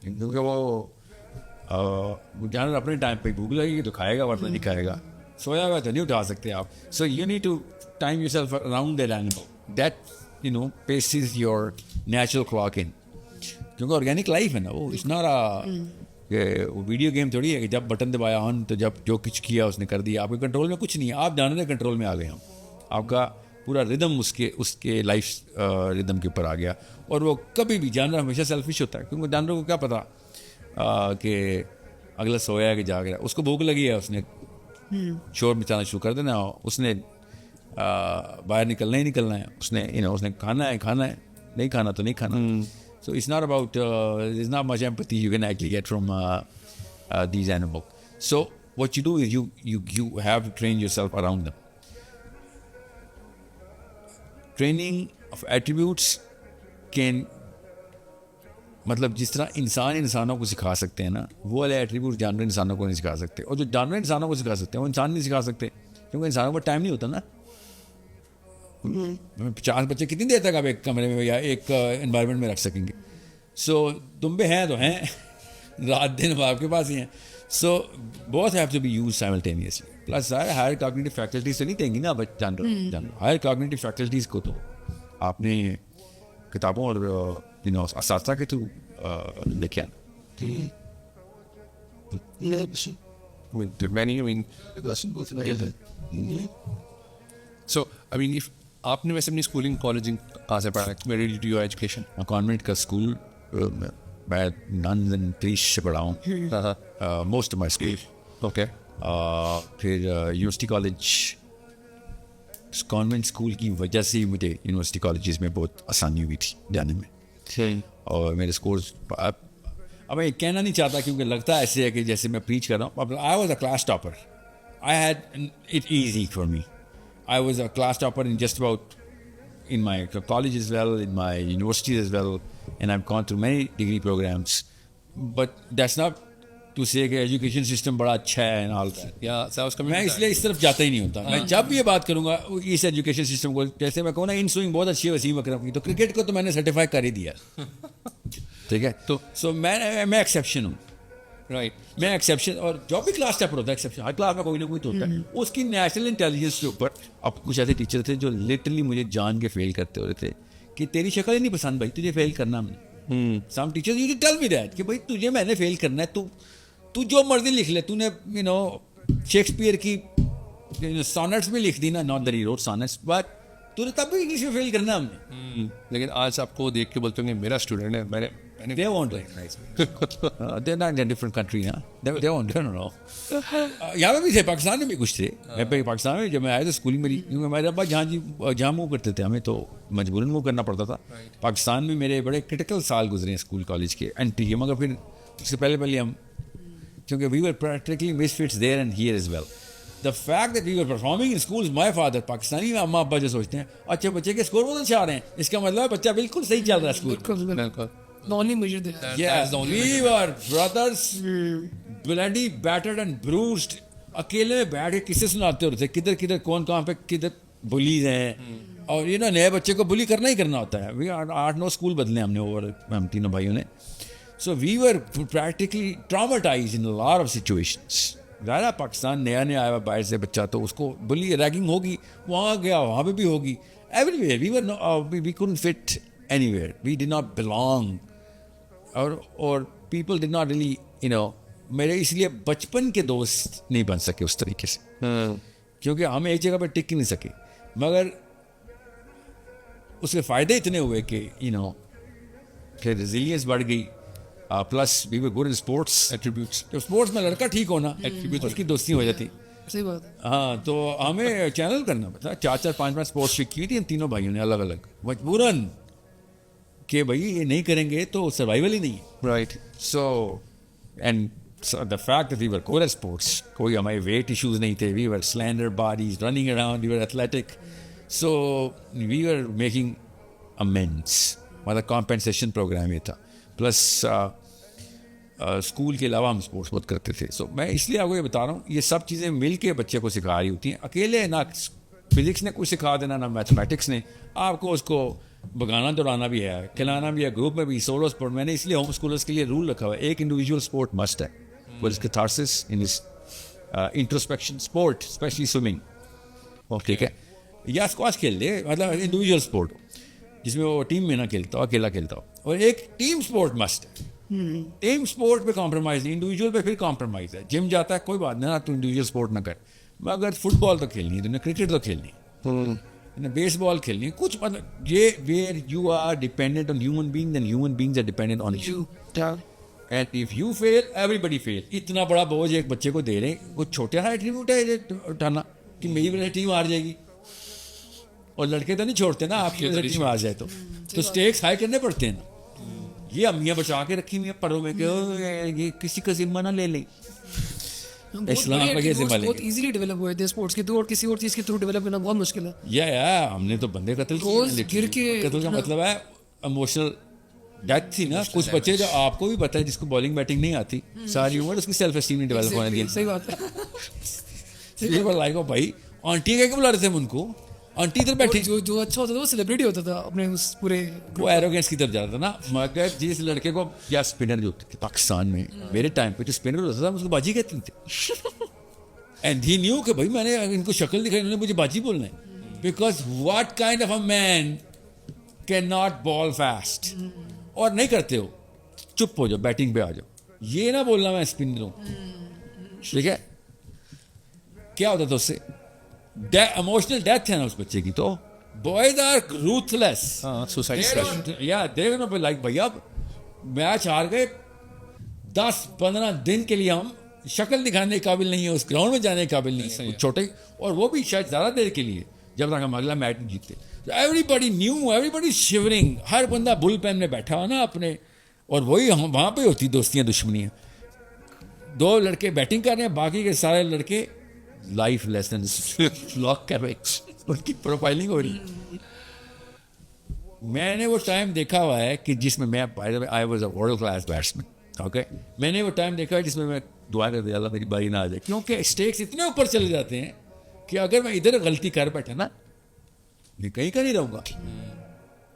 کیونکہ وہ جانور اپنے ٹائم پہ بھوک لگے گی تو کھائے گا, ورنہ نہیں کھائے گا. سویا ہوا تو نہیں اٹھا سکتے آپ. So you need to time yourself around that animal that paces your natural clock in. کیونکہ آرگینک لائف ہے نا وہ، اس نہ رہا کہ وہ ویڈیو گیم تھوڑی ہے کہ جب بٹن دبایا آن تو جب جو کچھ کیا اس نے کر دیا. آپ کے کنٹرول میں کچھ نہیں ہے, آپ جانور کنٹرول میں آ گئے. ہم آپ کا پورا ردم اس کے لائف ردم کے اوپر آ گیا. اور وہ کبھی بھی جانور ہمیشہ سیلفش ہوتا ہے, کیونکہ جانور کو کیا پتا کہ اگلا سویا ہے کہ جاگ رہا ہے. اس کو بھوک لگی ہے, اس نے شور مچانا شروع کر دینا, اس نے باہر نکلنا ہی نکلنا ہے, اس نے کھانا ہے, نہیں کھانا تو نہیں کھانا. So it's not about, there's not much empathy you can actually get from these animals. So what you do is you have to train yourself around them. Training of attributes can, مطلب جس طرح انسانوں کو سکھا سکتے ہیں نا, وہ والے ایٹریبیوٹ جانور انسانوں کو نہیں سکھا سکتے. اور جو جانور انسانوں کو سکھا سکتے ہیں وہ انسان نہیں سکھا سکتے, کیونکہ انسانوں کو ٹائم نہیں ہوتا نا. 50 بچے کتنی دیر تک آپ ایک کمرے میں یا ایک انوائرمنٹ میں رکھ سکیں گے؟ سو تم پہ ہیں تو ہیں, رات دن آپ کے پاس ہی ہیں. So both have to be use simultaneously. Plus higher cognitive faculties تو نہیں دیں گی نا جانور. ہائر کاگنیٹیو فیکلٹیز کو تو آپ نے کتابوں اور اساتذہ کے تھرو لکھا. So, I mean, if آپ نے ویسے اپنی اسکولنگ کالجنگ کہاں سے پڑھا, where did you education? Convent کا اسکول, میں ننز اینڈ پریسٹ سے پڑھا ہوں most of my school. Okay. پھر یونیورسٹی کالج, کانوینٹ اسکول کی وجہ سے مجھے یونیورسٹی کالجز میں بہت آسانی ہوئی تھی جانے میں. اور میرے اسکورس, اب میں کہنا نہیں چاہتا کیونکہ لگتا ہے ایسے ہے کہ جیسے میں پریچ کر رہا ہوں. I was a class topper, I had it easy for me. I was a class topper in just about, in my college as well, in my university as well, and I've gone through many degree programs. But that's not to say کہ education system بڑا اچھا ہے and all that. میں اس لیے اس طرف جاتا ہی نہیں ہوتا. میں جب بھی یہ بات کروں گا اس ایجوکیشن سسٹم کو, جیسے میں کہوں نا ان سوئنگ بہت اچھی ہے وسیم اکرم کی, تو کرکٹ کو تو میں نے سرٹیفائی کر ہی دیا. ٹھیک ہے, تو سو میں ایکسیپشن ہوں. رائٹ, میں ایکسیپشن, اور جو بھی کلاس ٹاپر ہوتا ہے ایکسیپشن, ہر کلاس میں کوئی نہ کوئی تو ہوتا ہے. اس کی نیشنل انٹیلیجنس کے اوپر اب کچھ ایسے ٹیچر تھے جو لٹرلی مجھے جان کے فیل کرتے ہوتے تھے کہ تیری شکل ہی نہیں پسند بھائی, تجھے فیل کرنا ہم نے. Some teachers you tell me that کہ بھائی تجھے میں نے فیل کرنا ہے, تو جو مرضی لکھ لے. تو نے شیکسپیئر کی سونٹس بھی لکھ دی نا, not that he wrote sonnets, but تو نے تب بھی انگلش میں فیل کرنا ہم نے. لیکن آج آپ کو دیکھ کے بولتے ہوں گے میرا اسٹوڈنٹ ہے, میں نے they won't recognize me. They're not in a different country now. They won't, I don't know. یہاں میں بھی تھے, پاکستان میں بھی کچھ تھے. میں پاکستان میں جب میں آیا تھا اسکولنگ میری, کیونکہ ہمارے ابا جہاں موو کرتے تھے ہمیں تو مجبوراً موو کرنا پڑتا تھا. پاکستان میں میرے بڑے کرٹیکل سال گزرے ہیں اسکول کالج کے انٹری کے, مگر پھر اس سے پہلے ہم, کیونکہ we were practically misfits there and here as well. The fact that we were performing in schools, my father, Pakistani میں اماں ابا جو سوچتے ہیں اچھا بچے کے اسکور بہت اچھا آ رہے ہیں, اس کا مطلب بچہ بالکل صحیح چل رہا ہے اسکول. بالکل. The only measure they have. Yeah, we were brothers, bloody battered and bruised. اکیلے میں بیٹھ کے کسے سناتے ہوتے تھے کدھر کون کہاں پہ کدھر بلیز ہیں, اور نئے بچے کو بلی کرنا ہی کرنا ہوتا ہے. 8-9 اسکول بدلے ہم نے اوور, ہم تینوں بھائیوں نے. So we were practically traumatized in lot of situations. ظاہر پاکستان نیا آیا ہوا باہر سے بچہ, تو اس کو بلی ریگنگ ہوگی, وہاں گیا وہاں پہ بھی ہوگی, everywhere. We couldn't fit anywhere. We did not belong. اور پیپل ڈڈ ناٹ ریلی میرے اس لیے بچپن کے دوست نہیں بن سکے اس طریقے سے, کیونکہ ہم ایک جگہ پہ ٹک نہیں سکے. مگر اس کے فائدے اتنے ہوئے کہ پھر ریزیلینس بڑھ گئی. Plus we were good in sports attributes. تو اسپورٹس میں لڑکا ٹھیک ہونا اس کی دوستی ہو جاتی. صحیح بات ہے. ہاں, تو ہمیں چینل کرنا پڑتا. 4-5 اسپورٹس پک کی تھی ہم تینوں بھائیوں نے الگ الگ مجبوراً, کہ بھائی یہ نہیں کریں گے تو سروائیول ہی نہیں ہے. Right. So and the fact we were core sports, کوئی ہمارے ویٹ ایشوز نہیں تھے. We were slender bodies running around, we were athletic. So we were making amends, مطلب کمپنسیشن پروگرام یہ تھا. پلس اسکول کے علاوہ ہم اسپورٹس بہت کرتے تھے. سو میں اس لیے آپ کو یہ بتا رہا ہوں, یہ سب چیزیں مل کے بچے کو سکھا رہی ہوتی ہیں. اکیلے نہ فزکس نے کچھ سکھا دینا, نہ میتھمیٹکس نے. آپ کو اس کو بگانا دوڑانا بھی ہے, کھلانا بھی ہے, گروپ میں بھی. سولو اسپورٹ میں نے اس لیے ہوم اسکولرس کے لیے رول رکھا ہوا ہے, ایک انڈیویجول اسپورٹ مسٹ ہے. Where is catharsis in his introspection sport, especially swimming. ٹھیک ہے, یا اسکواش کھیل لے, مطلب انڈیویجول اسپورٹ جس میں وہ ٹیم میں نہ کھیلتا ہو, اکیلا کھیلتا ہو. اور ایک ٹیم سپورٹ مسٹ ہے. ٹیم سپورٹ پہ کمپرومائز نہیں, انڈیویجول پہ پھر کمپرومائز ہے. جم جاتا ہے کوئی بات نہیں نا, تو انڈیویجول سپورٹ نہ کر, مگر فٹ بال تو کھیلنی ہے, تو کرکٹ تو کھیلنی ہے, بیس بال کھیلنی ہے, کچھ مطلب یہ where you are dependent on human being then human beings are dependent on you, and if you fail everybody fail. اتنا بڑا بوجھ ایک بچے کو دے رہے ہیں, وہ چھوٹا سا ایٹریبیوٹ ہے اٹھانا کہ میری وجہ سے ٹیم ہار جائے گی. اور لڑکے تو نہیں چھوڑتے نا آپ کی وجہ سے ٹیم ہار جائے تو اسٹیکس ہائی کرنے پڑتے ہیں نا. یہ امیاں بچا کے رکھی ہوئی ہیں پروں میں کہ یہ کسی کا ذمہ نہ لے لیں. اسلام کا یہ ذمہ لے بہت ایزیلی ڈیولپ ہوئے تھے اسپورٹس کے تھرو, اور کسی اور چیز کے تھرو ڈیولپ کرنا بہت مشکل ہے. یا ہم نے تو بندے قتل گر کے قتل کا مطلب ہے ایموشنل ڈیتھ تھی نا. کچھ بچے جو آپ کو بھی پتہ ہے جس کو بالنگ بیٹنگ نہیں آتی, ساری عمر اس کی سیلف اسٹیم نہیں ڈیولپ ہونے دی. صحیح بات ہے. یہ لائک بھائی آنٹی کہہ کے بلا رہے تھے ان کو, آنٹی ادھر بیٹھی, جو اچھا ہوتا تھا وہ سیلیبریٹی ہوتا تھا اپنے اس پورے, وہ ایروگینس کی طرف جاتا تھا نا. مگر جس لڑکے کو یا اسپنر جو ہوتے تھے پاکستان میں میرے ٹائم پہ جو اسپنر ہوتا تھا اس کو باجی کہتے تھے. اینڈ ہی نیو کہ بھائی میں نے ان کو شکل دکھائی, انہوں نے مجھے باجی بولنا ہے, because what kind of a man can not bowl fast. اور نہیں کرتے ہو, چپ ہو جاؤ, بیٹنگ پہ آ جاؤ, یہ نہ بولنا میں اسپنر ہوں. ٹھیک ہے, کیا ہوتا تھا اس سے ایموشنل ڈیتھ ہے نا اس بچے کی. تو بوائز آر روتھلیس, یا دیکھ نا لائک بھائی اب میچ ہار گئے, 10-15 دن کے لیے ہم شکل دکھانے کے قابل نہیں ہے, اس گراؤنڈ میں جانے کے قابل نہیں ہے چھوٹے, اور وہ بھی شاید زیادہ دیر کے لیے جب تک ہم اگلا میچ نہیں جیتے. ایوری بڈی نیو, ایوری بڈی شیورنگ, ہر بندہ بل پین میں بیٹھا ہوا نا اپنے, اور وہی وہاں پہ ہوتی دوستیاں دشمنیاں. 2 لڑکے بیٹنگ کر رہے ہیں, باقی کے سارے لڑکے لائف لیسنس لاک کر رہے, ان کی پروفائلنگ ہو رہی. میں نے وہ ٹائم دیکھا ہوا ہے کہ جس میں I was a world class batsman. Okay, میں نے وہ ٹائم دیکھا ہے جس میں دعا کر دیا اللہ میری باری نہ آ جائے, کیونکہ اسٹیکس اتنے اوپر چلے جاتے ہیں کہ اگر میں ادھر غلطی کر بیٹھا نا میں کہیں کا نہیں رہوں گا.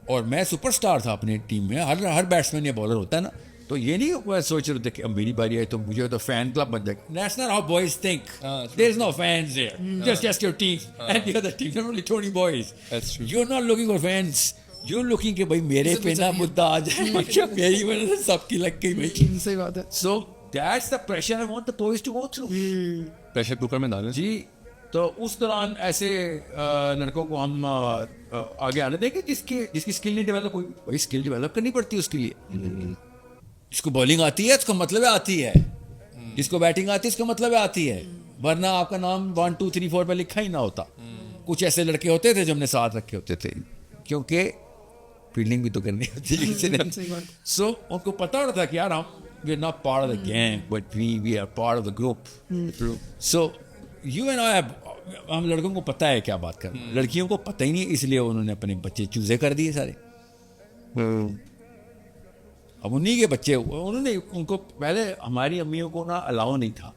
اور میں سپر اسٹار تھا اپنی ٹیم میں, ہر بیٹسمین یا بالر ہوتا ہے نا, تو یہ نہیں سوچ رہے تھے کہ اب میری باری آئی تو مجھے تو فین کلب بن جائے گا. That's not how boys think. There is no fans there. Just your team and the other team. There are only 20 boys. That's true. You're not looking for fans. You're looking کہ بھائی میرے پہ نہ مدعا آ جائے, میری وجہ سے سب کی لگ گئی بھائی. صحیح بات ہے. So that's the pressure I want the boys to go through. Pressure cooker میں ڈالیں جی. تو اس دوران ایسے لڑکوں کو ہم آگے آنے دیں گے جس کی اسکل نہیں ڈیولپ ہوئی. وہی اسکل ڈیولپ کرنی پڑتی ہے اس کے لیے. جس کو بالنگ آتی ہے اس کا مطلب آتی ہے, جس کو بیٹنگ آتی ہے اس کا مطلب آتی ہے, ورنہ آپ کا نام 1 2 3 4 پہ لکھا ہی نہ ہوتا. کچھ ایسے لڑکے ہوتے تھے جو ہم نے ساتھ رکھے ہوتے تھے, کیونکہ فیلڈنگ بھی تو کرنی ہوتی ہے. سو ان کو پتا ہوتا تھا کہ یار ہم we are not part of the game but we are part of the group. So you and I, ہم لڑکوں کو پتہ ہے کیا بات کرنا, لڑکیوں کو پتہ ہی نہیں, اس لیے انہوں نے اپنے بچے چوزے کر دیے سارے. اب انہیں کے بچے, انہوں نے ان کو پہلے ہماری امیوں کو نا الاؤ نہیں تھا.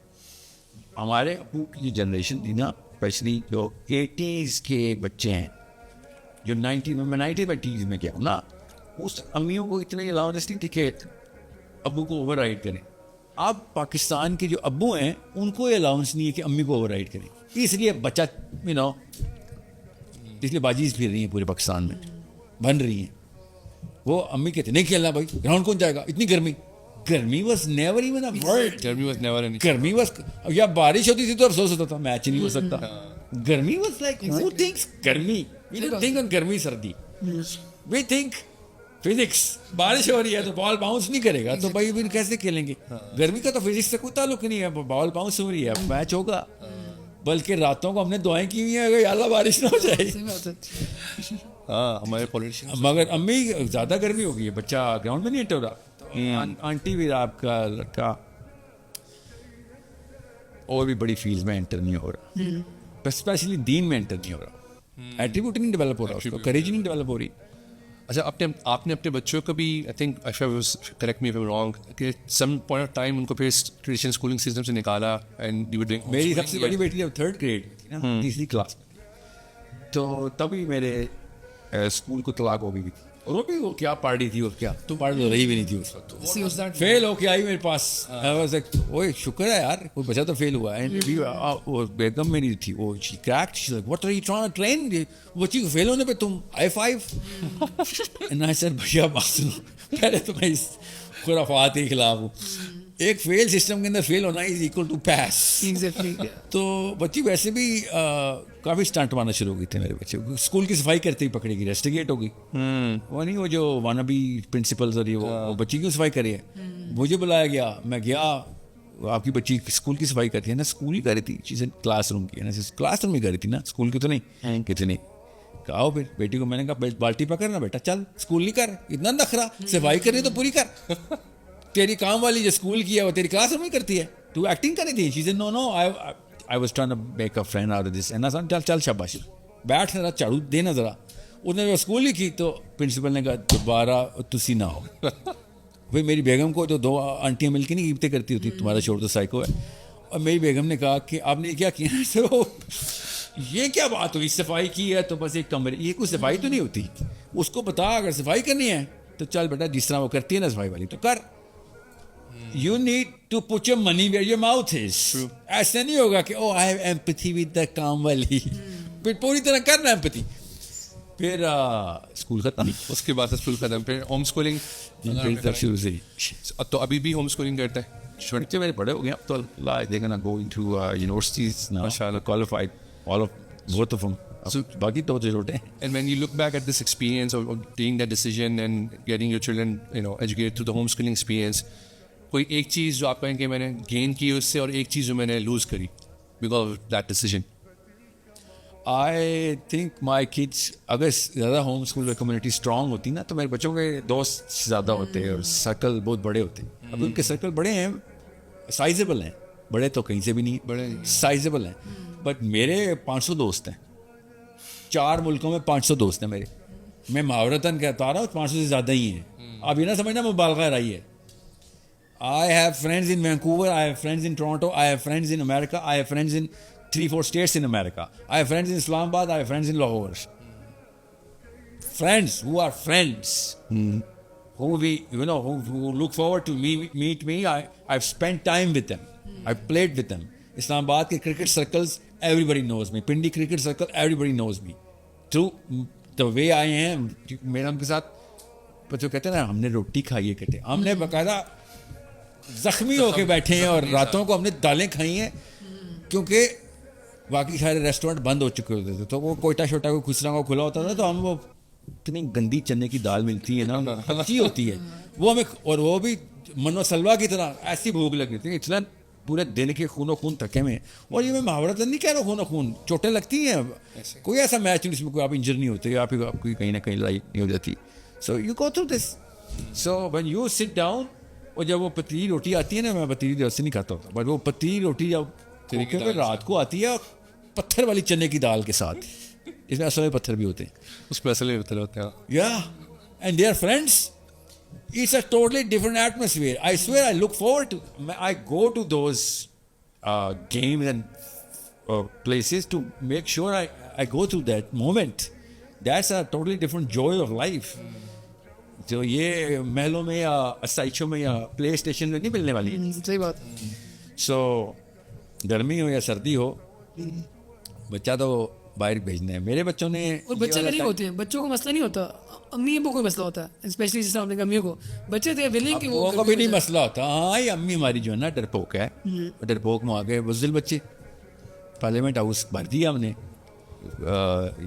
ہمارے ابو کی جو جنریشن تھی نا, اسپیشلی جو 80s کے بچے ہیں, جو 90s میں کیا ہوں نا, اس امیوں کو اتنے الاؤنس نہیں تھی کہ ابو کو اوور رائڈ کریں. اب پاکستان کے جو ابو ہیں ان کو یہ الاؤنس نہیں ہے کہ امی کو اوور رائڈ کریں, اس لیے بچہ اس لیے بازیز پھر رہی ہیں پورے پاکستان میں, بن رہی ہیں. وہ امی کہتے نہیں کھیلنا بھائی, گراؤنڈ کون جائے گا, اتنی گرمی was never even a word. گرمی واز, یا بارش ہوتی تھی تو افسوس ہوتا تھا میچ نہیں ہو سکتا. گرمی واز لائک ہو تھنکس گرمی, وی ڈونٹ تھنک آن گرمی سردی, وی تھنک فزکس. بارش ہو رہی ہے تو بال باؤنس نہیں کرے گا تو بھائی پھر کیسے کھیلیں گے. گرمی کا تو فزکس سے کوئی تعلق نہیں ہے, بال باؤنس ہو رہی ہے میچ ہوگا. بلکہ راتوں کو ہم نے دعائیں کی ہوئی ہیں کہ اللہ بارش نہ ہو جائے. ہمارے پولیٹیشین, مگر امی زیادہ گرمی ہو گئی ہے, بچہ گراؤنڈ میں نہیں انٹر ہو رہا. آنٹی بھی آپ کا لڑکا اور بھی بڑی فیلڈ میں انٹر نہیں ہو رہا, اسپیشلی دین میں انٹر نہیں ہو رہا. ایٹریبیوٹ نہیں ڈیولپ ہو رہا, اس کو کریج نہیں ڈیولپ ہو رہی. اچھا آپ نے اپنے بچوں کو بھی I think correct me if I am wrong کہ سم پوائنٹ آف ٹائم ان کو پھر ٹریڈیشنل اسکولنگ سسٹم سے نکالا اینڈ یو ور ڈوئنگ. میری سب سے بڑی بیٹی جب 3rd گریڈ میں تھی نا, 3ری کلاس میں, تو تبھی میرے اسکول کو طلاق ہو گئی تھی. اور وہ کیا پارٹی تھی اور کیا تو پارٹی تو رہی بھی نہیں تھی اس وقت. See, was that فیل ہو کے آئی میرے پاس. وہ شکر ہے یار کوئی بچہ تو فیل ہوا. وہ بیگم میری تھی وہ what are you trying to train بچی کو فیل ہونے پہ تم I said بھیا بات سنو پہلے تو میں اس خرافات کے خلاف ہوں. ایک فیل سسٹم کے اندر فیل ہونا is equal to pass. exactly yeah. تو بچی ویسے بھی کافی اسٹنٹ مارنا شروع ہو گئی تھے میرے بچے. اسکول کی صفائی کرتے ہی پکڑی گئی, ریسٹیگیٹ ہو گئی. وہ نہیں وہ جو وانابی پرنسپلز اور یہ وہ بچی کیوں صفائی کری ہے. مجھے بلایا گیا, میں گیا, آپ کی بچی اسکول کی صفائی کرتی ہے نا. اسکول ہی کر رہی تھی, چیزیں کلاس روم کی ہے نا, کلاس روم ہی کر رہی تھی نا, اسکول کی تو نہیں. کتنی آؤ پھر بیٹی کو میں نے کہا بالٹی پکڑنا بیٹا, چل اسکول نہیں کر, اتنا نخرا, صفائی کرنی تو پوری کر. تیری کام والی جو اسکول کی ہے وہ تیری کلاس روم ہی کرتی ہے, تو ایکٹنگ کر رہی تھی. چیزیں no I was trying to make a friend out of this. چل چل شاباش بیٹھ ذرا, جھاڑو دینا ذرا. اس نے جو اسکول ہی کی تو پرنسپل نے کہا دوبارہ تسی نہ ہو. بھائی میری بیگم کو جو 2 آنٹیاں مل کے نہیں عبتیں کرتی ہوتی, تمہارا شوہر تو سائیکو ہے. اور میری بیگم نے کہا کہ آپ نے کیا کیا. تو یہ کیا بات ہوئی, صفائی کی ہے تو بس ایک کمرے, یہ کوئی صفائی تو نہیں ہوتی. اس کو بتا اگر صفائی کرنی ہے تو چل بیٹا جس طرح وہ کرتی ہے نا صفائی والی تو کر. You need to put your money where your mouth is. ایسا نہیں ہوگا کہ oh I have empathy with the کام والی. پھر پوری طرح کرنا empathy. پھر اسکول ختم, اس کے بعد اسکول ختم, پھر ہوم اسکولنگ شروع سے. تو ابھی بھی ہوم اسکولنگ کرتے ہیں. بچے میرے بڑے ہو گئے اب تو اللہ دے گا going to universities now, qualified all of both of them. باقی تو چھوٹے ہیں. And when you look back at this experience of taking that decision and getting your children educated through the homeschooling experience, کوئی ایک چیز جو آپ کہیں کہ میں نے گین کی اس سے, اور ایک چیز جو میں نے لوز کری because of that decision. I think my kids اگر زیادہ ہوم اسکول کمیونٹی اسٹرانگ ہوتی نا تو میرے بچوں کے دوست زیادہ ہوتے اور سرکل بہت بڑے ہوتے. اب ان کے سرکل بڑے ہیں, سائزیبل ہیں, بڑے تو کہیں سے بھی نہیں, بڑے سائزیبل ہیں. بٹ میرے 500 دوست ہیں, 4 ملکوں میں 500 دوست ہیں میرے. میں محاورتاً کہتا آ رہا ہوں 500 سے زیادہ ہی ہیں. اب یہ نہ سمجھنا مبالغہ رہی ہے. I have friends in Vancouver, I have friends in Toronto, I have friends in America, I have friends in 3-4 states in America, I have friends in Islamabad, I have friends in Lahore. Friends who are friends, who look forward to meet me. I've spent time with them, I've played with them. Islamabad ke cricket circles, everybody knows me. Pindi cricket circle, everybody knows me. Through the way I am, میرا ان کے ساتھ جو کہتے ہیں نا ہم نے روٹی کھائی ہے, کہتے ہیں ہم نے باقاعدہ زخمی ہو کے بیٹھے ہیں اور راتوں کو ہم نے دالیں کھائی ہیں کیونکہ باقی سارے ریسٹورینٹ بند ہو چکے ہوتے تھے. تو وہ کوئٹہ شوٹا کو خسرا کو کھلا ہوتا تھا تو ہم وہ اتنی گندی چنے کی دال ملتی ہے نا, اچھی ہوتی ہے وہ ہمیں, اور وہ بھی منو سلوا کی طرح ایسی بھوک لگتی تھی. اتنا پورے دن کے خون و خون تھکے میں, اور یہ میں محاورت نہیں کہہ رہا ہوں, خون و خون چوٹیں لگتی ہیں. کوئی ایسا میچ نہیں جس میں کوئی آپ انجر نہیں ہوتے, آپ کی کہیں نہ کہیں لڑائی نہیں ہو جاتی. So you go through this. So when you sit down, اور جب وہ پتلی روٹی آتی ہے نا, میں پتلی روٹی سے نہیں کھاتا ہوتا, بٹ وہ پتلی روٹی جب رات کو آتی ہے پتھر والی چنے کی دال کے ساتھ, اس میں اصل میں پتھر بھی ہوتے ہیں, اس میں اصل میں پتھر ہوتے ہیں. یا and they are friends. It's a totally different atmosphere. I swear I look forward to, I go to those games and places to make sure I go through that moment. That's a totally different joy of life. جو یہ محلوں میں یا اسائچوں میں یا پلے station میں نہیں ملنے والی. صحیح بات. سو گرمی ہو یا سردی ہو, بچہ تو باہر بھیجنا ہے. میرے بچوں نے, اور بچے نہیں ہوتے ہیں, بچوں کو مسئلہ نہیں ہوتا, امی ابو کو مسئلہ ہوتا ہے, اسپیشلی جس طرح آپ نے امیوں کو, بچے تھے ولنگ کہ وہ کو بھی نہیں مسئلہ ہوتا. ہاں یہ امی ہماری جو ہے نا ڈرپوک ہے, ڈرپوک میں آ گئے بزدل بچے, پارلیمنٹ ہاؤس بھر دیا ہم نے.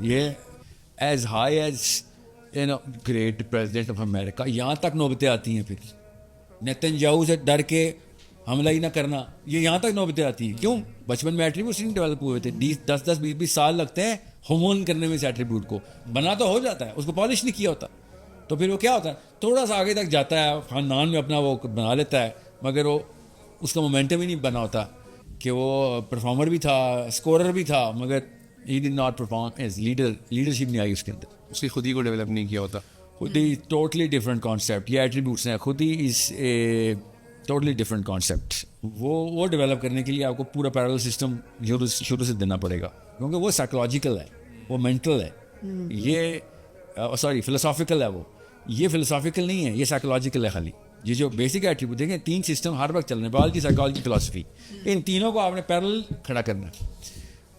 یہ as high as great president of America, یہاں تک نوبتیں آتی ہیں. پھر نیتن یاہو سے ڈر کے حملہ ہی نہ کرنا, یہ یہاں تک نوبتیں آتی ہیں. کیوں؟ بچپن میں ایٹریبیوٹس نہیں ڈیولپ ہوئے تھے. 10-20 سال لگتے ہیں ہومون کرنے میں اس ایٹریبیوٹ کو. بنا تو ہو جاتا ہے, اس کو پالش نہیں کیا ہوتا. تو پھر وہ کیا ہوتا ہے, تھوڑا سا آگے تک جاتا ہے, خاندان میں اپنا وہ بنا لیتا ہے, مگر وہ اس کا مومنٹم ہی نہیں بنا ہوتا کہ وہ پرفارمر بھی تھا, اسکورر بھی تھا, مگر he did not perform as leader. Leadership نہیں آئی اس کے اندر, اس کی خود ہی کو ڈیولپ نہیں کیا ہوتا. خود ہی ٹوٹلی ڈفرینٹ کانسیپٹ. یہ ایٹریبیوٹس ہیں, خود ہی از اے ٹوٹلی ڈفرینٹ کانسیپٹ. وہ ڈیولپ کرنے کے لیے آپ کو پورا پیرل سسٹم شروع سے دینا پڑے گا, کیونکہ وہ سائیکولوجیکل ہے, وہ مینٹل ہے, یہ سوری فلسافیکل ہے. وہ یہ فلسافیکل نہیں ہے, یہ سائیکولوجیکل ہے خالی. یہ جو بیسک ایٹریبیوٹ دیکھیں 3 سسٹم ہر وقت چل رہے ہیں, بایولوجی, سائیکالوجی, فلاسفی, ان تینوں کو آپ نے پیرل کھڑا کرنا ہے.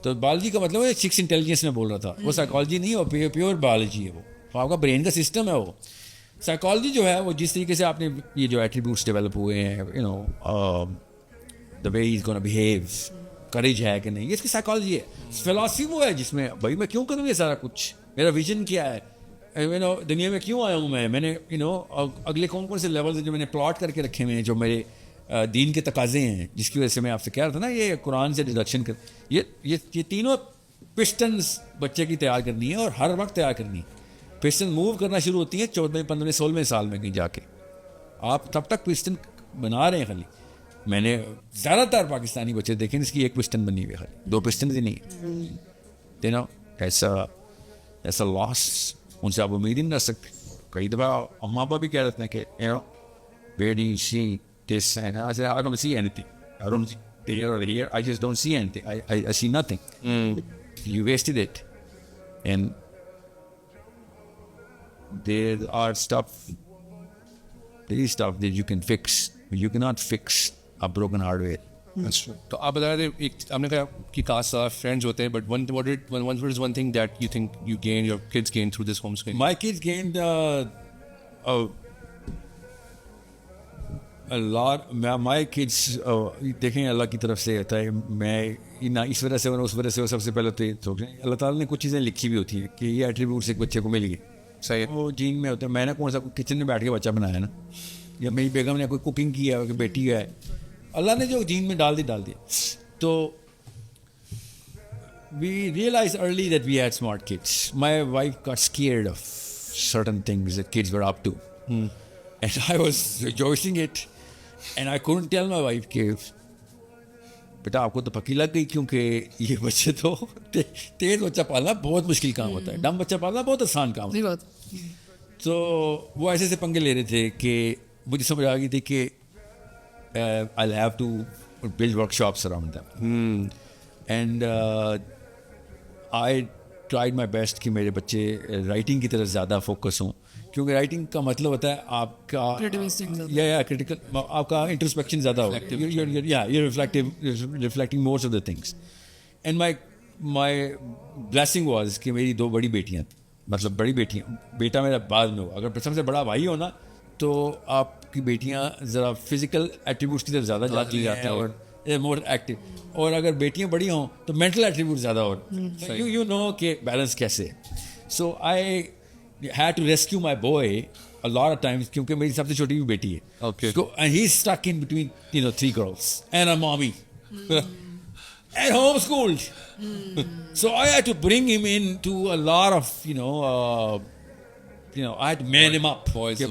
تو بایولوجی کا مطلب ہے 6 انٹیلیجنس میں بول رہا تھا, وہ سائیکالوجی نہیں ہے, وہ پیور بایولوجی ہے, وہ آپ کا برین کا سسٹم ہے. وہ سائیکالوجی جو ہے وہ جس طریقے سے آپ نے یہ جو ایٹریبیوٹس ڈیولپ ہوئے ہیں, you know the way is gonna behave, courage ہے کہ نہیں, یہ اس کی سائیکالوجی ہے. فلاسفی وہ ہے جس میں بھائی میں کیوں کروں یہ سارا کچھ, میرا ویژن کیا ہے, یو نو دنیا میں کیوں آیا ہوں میں نے یو نو اگلے کون کون سے لیولز جو میں نے پلاٹ کر کے رکھے ہوئے ہیں, جو میرے دین کے تقاضے ہیں, جس کی وجہ سے میں آپ سے کہہ رہا تھا نا یہ قرآن سے ڈیڈکشن کر, یہ تینوں پسٹنز بچے کی تیار کرنی ہے اور ہر وقت تیار کرنی ہے. پسٹن موو کرنا شروع ہوتی ہیں 14, 15, 16 سال میں کہیں جا کے, آپ تب تک پسٹن بنا رہے ہیں خالی. میں نے زیادہ تر پاکستانی بچے دیکھیں جس کی ایک پسٹن بنی ہوئی ہے خالی, 2 پسٹنز ہی نہیں ہے. نا ایسا لاس ان سے آپ امید ہی نہیں رکھ سکتے. کئی دفعہ ہم ابا بھی کہہ دیتے ہیں کہ you know buddy see this and I don't see anything. I don't see there or here. I just don't see anything. I see nothing. You wasted it. And there are stuff that you can fix. You cannot fix a broken hardware. تو آپ بتا رہے تھے, آپ نے کہا کہ cost friends ہوتے ہیں, but what is one thing that you think you gained, your kids gained through this homeschooling? My kids gained a lot. My kids دیکھیں اللہ کی طرف سے ہوتا ہے. میں نہ اس وجہ سے اور اس وجہ سے سب سے پہلے تو یہ سوچ رہے ہیں اللہ تعالیٰ نے کچھ چیزیں لکھی بھی ہوتی ہیں کہ یہ ایٹریبیوٹس ایک بچے کو مل گئے. صحیح, وہ جین میں ہوتا ہے. میں نے کون سا کچن میں بیٹھ کے بچہ بنایا نا, یا میری بیگم نے کوئی کوکنگ کی ہے کہ بیٹی ہے, اللہ نے جو جین میں ڈال دیا. تو we realized early that we had smart kids. My wife got scared of certain things that kids were up to. And I was rejoicing it. And I couldn't tell my wife کہ بیٹا آپ کو تو پکی لگ گئی, کیونکہ یہ بچے تو تیز بچہ پالنا بہت مشکل کام ہوتا ہے, ڈم بچہ پالنا بہت آسان کام ہوتا ہے. تو وہ ایسے سے پنگے لے رہے تھے کہ مجھے سمجھ آ گئی تھی کہ I'll have to build workshops around them. And I tried my best کہ میرے بچے رائٹنگ کی طرف زیادہ فوکس ہوں, کیونکہ رائٹنگ کا مطلب ہوتا ہے آپ کا کریٹیکل, آپ کا انٹرسپیکشن زیادہ ہوگا, reflecting mores of the things. And my blessing was کہ میری 2 بڑی بیٹیاں, مطلب بڑی بیٹیاں, بیٹا میرا بعد میں ہو, اگر سب سے بڑا بھائی ہو نا تو آپ کی بیٹیاں ذرا فزیکل ایٹریبیوٹس کی طرف زیادہ جاتی جاتے ہیں اور مور ایکٹیو, اور اگر بیٹیاں بڑی ہوں تو مینٹل ایٹریبیوٹ زیادہ ہو, یو نو کہ بیلنس کیسے. سو آئی had to rescue my boy a lot of times کیونکہ میری سب سے چھوٹی بھی بیٹی ہے. Okay. And he's stuck in between 3 girls and a mommy and homeschooled. So I had to bring him into a lot of I had to man him up. Boys,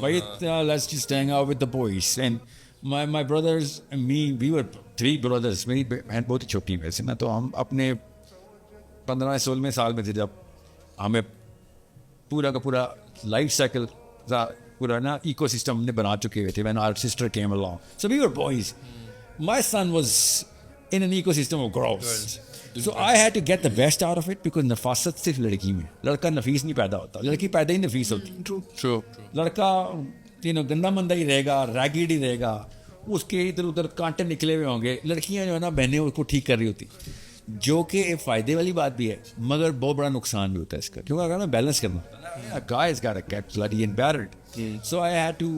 let's just hang out with the boys. And my brothers and me, we were 3 brothers. میری بہن بہت ہی چھوٹی ہے ویسے نا, تو ہم اپنے 15-16 سال میں تھے جب ہمیں پورا کا پورا لائف سائیکل پورا نا ایکو سسٹم ہم نے بنا چکے ہوئے تھے. when our sister came along, so we were boys. My son was in an ecosystem of girls. So I had to get the best out of it because نفاست صرف لڑکی میں, لڑکا نفیس نہیں پیدا ہوتا, لڑکی پیدا ہی نفیس ہوتی. True. لڑکا گندا مندہ ہی رہے گا, ریگیڈ ہی رہے گا, اس کے ادھر ادھر کانٹے نکلے ہوئے ہوں گے. لڑکیاں جو ہے نا بہنیں اس کو ٹھیک کر رہی ہوتی, جو کہ فائدے والی بات بھی ہے مگر بہت بڑا نقصان بھی ہوتا ہے اس کا, کیونکہ اگر ہمیں بیلنس کرنا ہوتا ہے نا, guys gotta get bloody and battered. So I had to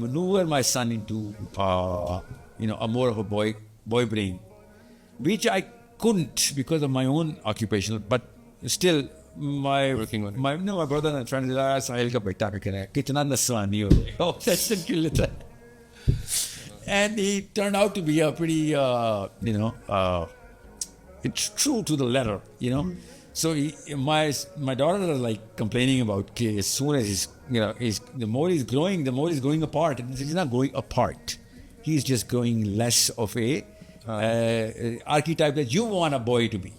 maneuver my son into a more of a boy brain, which I couldn't because of my own occupational, but still my brother and friend Sahil ka beta kar raha hai, kitna naswani ho raha hai, obsession kar leta hai. And he turned out to be a pretty, it's true to the letter, So my daughter is like complaining about that as soon as the more he's growing, the more he's growing apart. And he's not growing apart. He's just growing less of a archetype that you want a boy to be.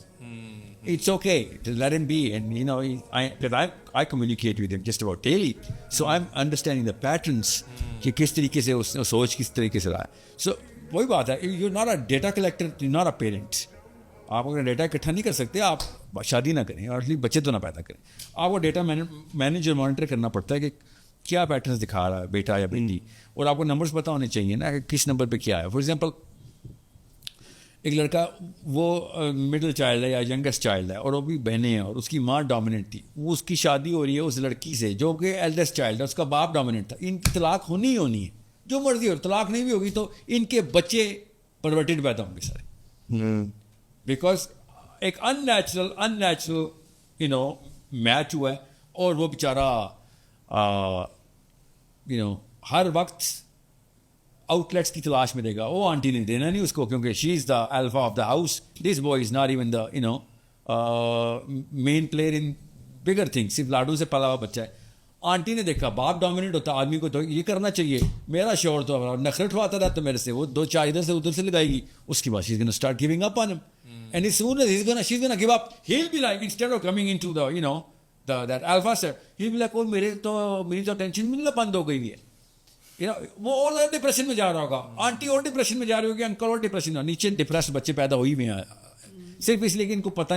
It's okay to let him be. And I communicate with him just about daily. So I'm understanding the patterns. کہ کس طریقے سے اس سوچ کس طریقے سے رہا ہے. سو وہی بات ہے, you're not a data collector, you're not a parent. آپ اگر ڈیٹا اکٹھا نہیں کر سکتے آپ شادی نہ کریں اور بچے تو نہ پیدا کریں. آپ کو ڈیٹا مینیج اور مانیٹر کرنا پڑتا ہے کہ کیا پیٹرنس دکھا رہا ہے بیٹا یا بیٹی, اور آپ کو نمبرز پتہ ہونے چاہیے نا کہ کس نمبر پہ کیا ہے. فار ایگزامپل ایک لڑکا وہ مڈل چائلڈ ہے یا ینگسٹ چائلڈ ہے اور وہ بھی بہنیں ہیں اور اس کی ماں ڈومیننٹ تھی, وہ اس کی شادی ہو رہی ہے اس لڑکی سے جو کہ ایلڈسٹ چائلڈ ہے, اس کا باپ ڈومیننٹ تھا. ان کی طلاق ہونی ہی ہونی ہے جو مرضی ہو, طلاق نہیں بھی ہوگی تو ان کے بچے پرورٹڈ پیدا ہوں گے سارے, بیکاز ایک ان نیچرل میچ ہوا ہے. اور وہ بیچارہ ہر وقت آؤٹ لیٹس کی تلاش میں دے گا. وہ آنٹی نے دینا نہیں اس کو کیونکہ she is the alpha of the house, this boy is not even the main player in bigger thing, صرف لاڈو سے پلا ہوا بچہ ہے. آنٹی نے دیکھا باپ ڈومیننٹ ہوتا آدمی کو تو یہ کرنا چاہیے, میرا شوہر تو نخرت اٹھواتا رہتا میرے سے, وہ 2-4 ادھر سے ادھر سے لگائے گی, اس کے بعد شی از گونا اسٹارٹ گیونگ اپ آن ہم, and as soon as she is gonna give up, he'll be like, instead of coming into the that alpha set, he'll be like, oh میری تو ٹینشن ملنا بند ہو گئی ہے. وہ اور ڈپریشن میں جا رہا ہوگا, آنٹی اور ڈپریشن میں جا رہی ہوگی, انکل اور ڈپریشن, نیچے ڈپریس بچے پیدا ہوئی ہوئے ہیں صرف اس لیے کہ ان کو پتہ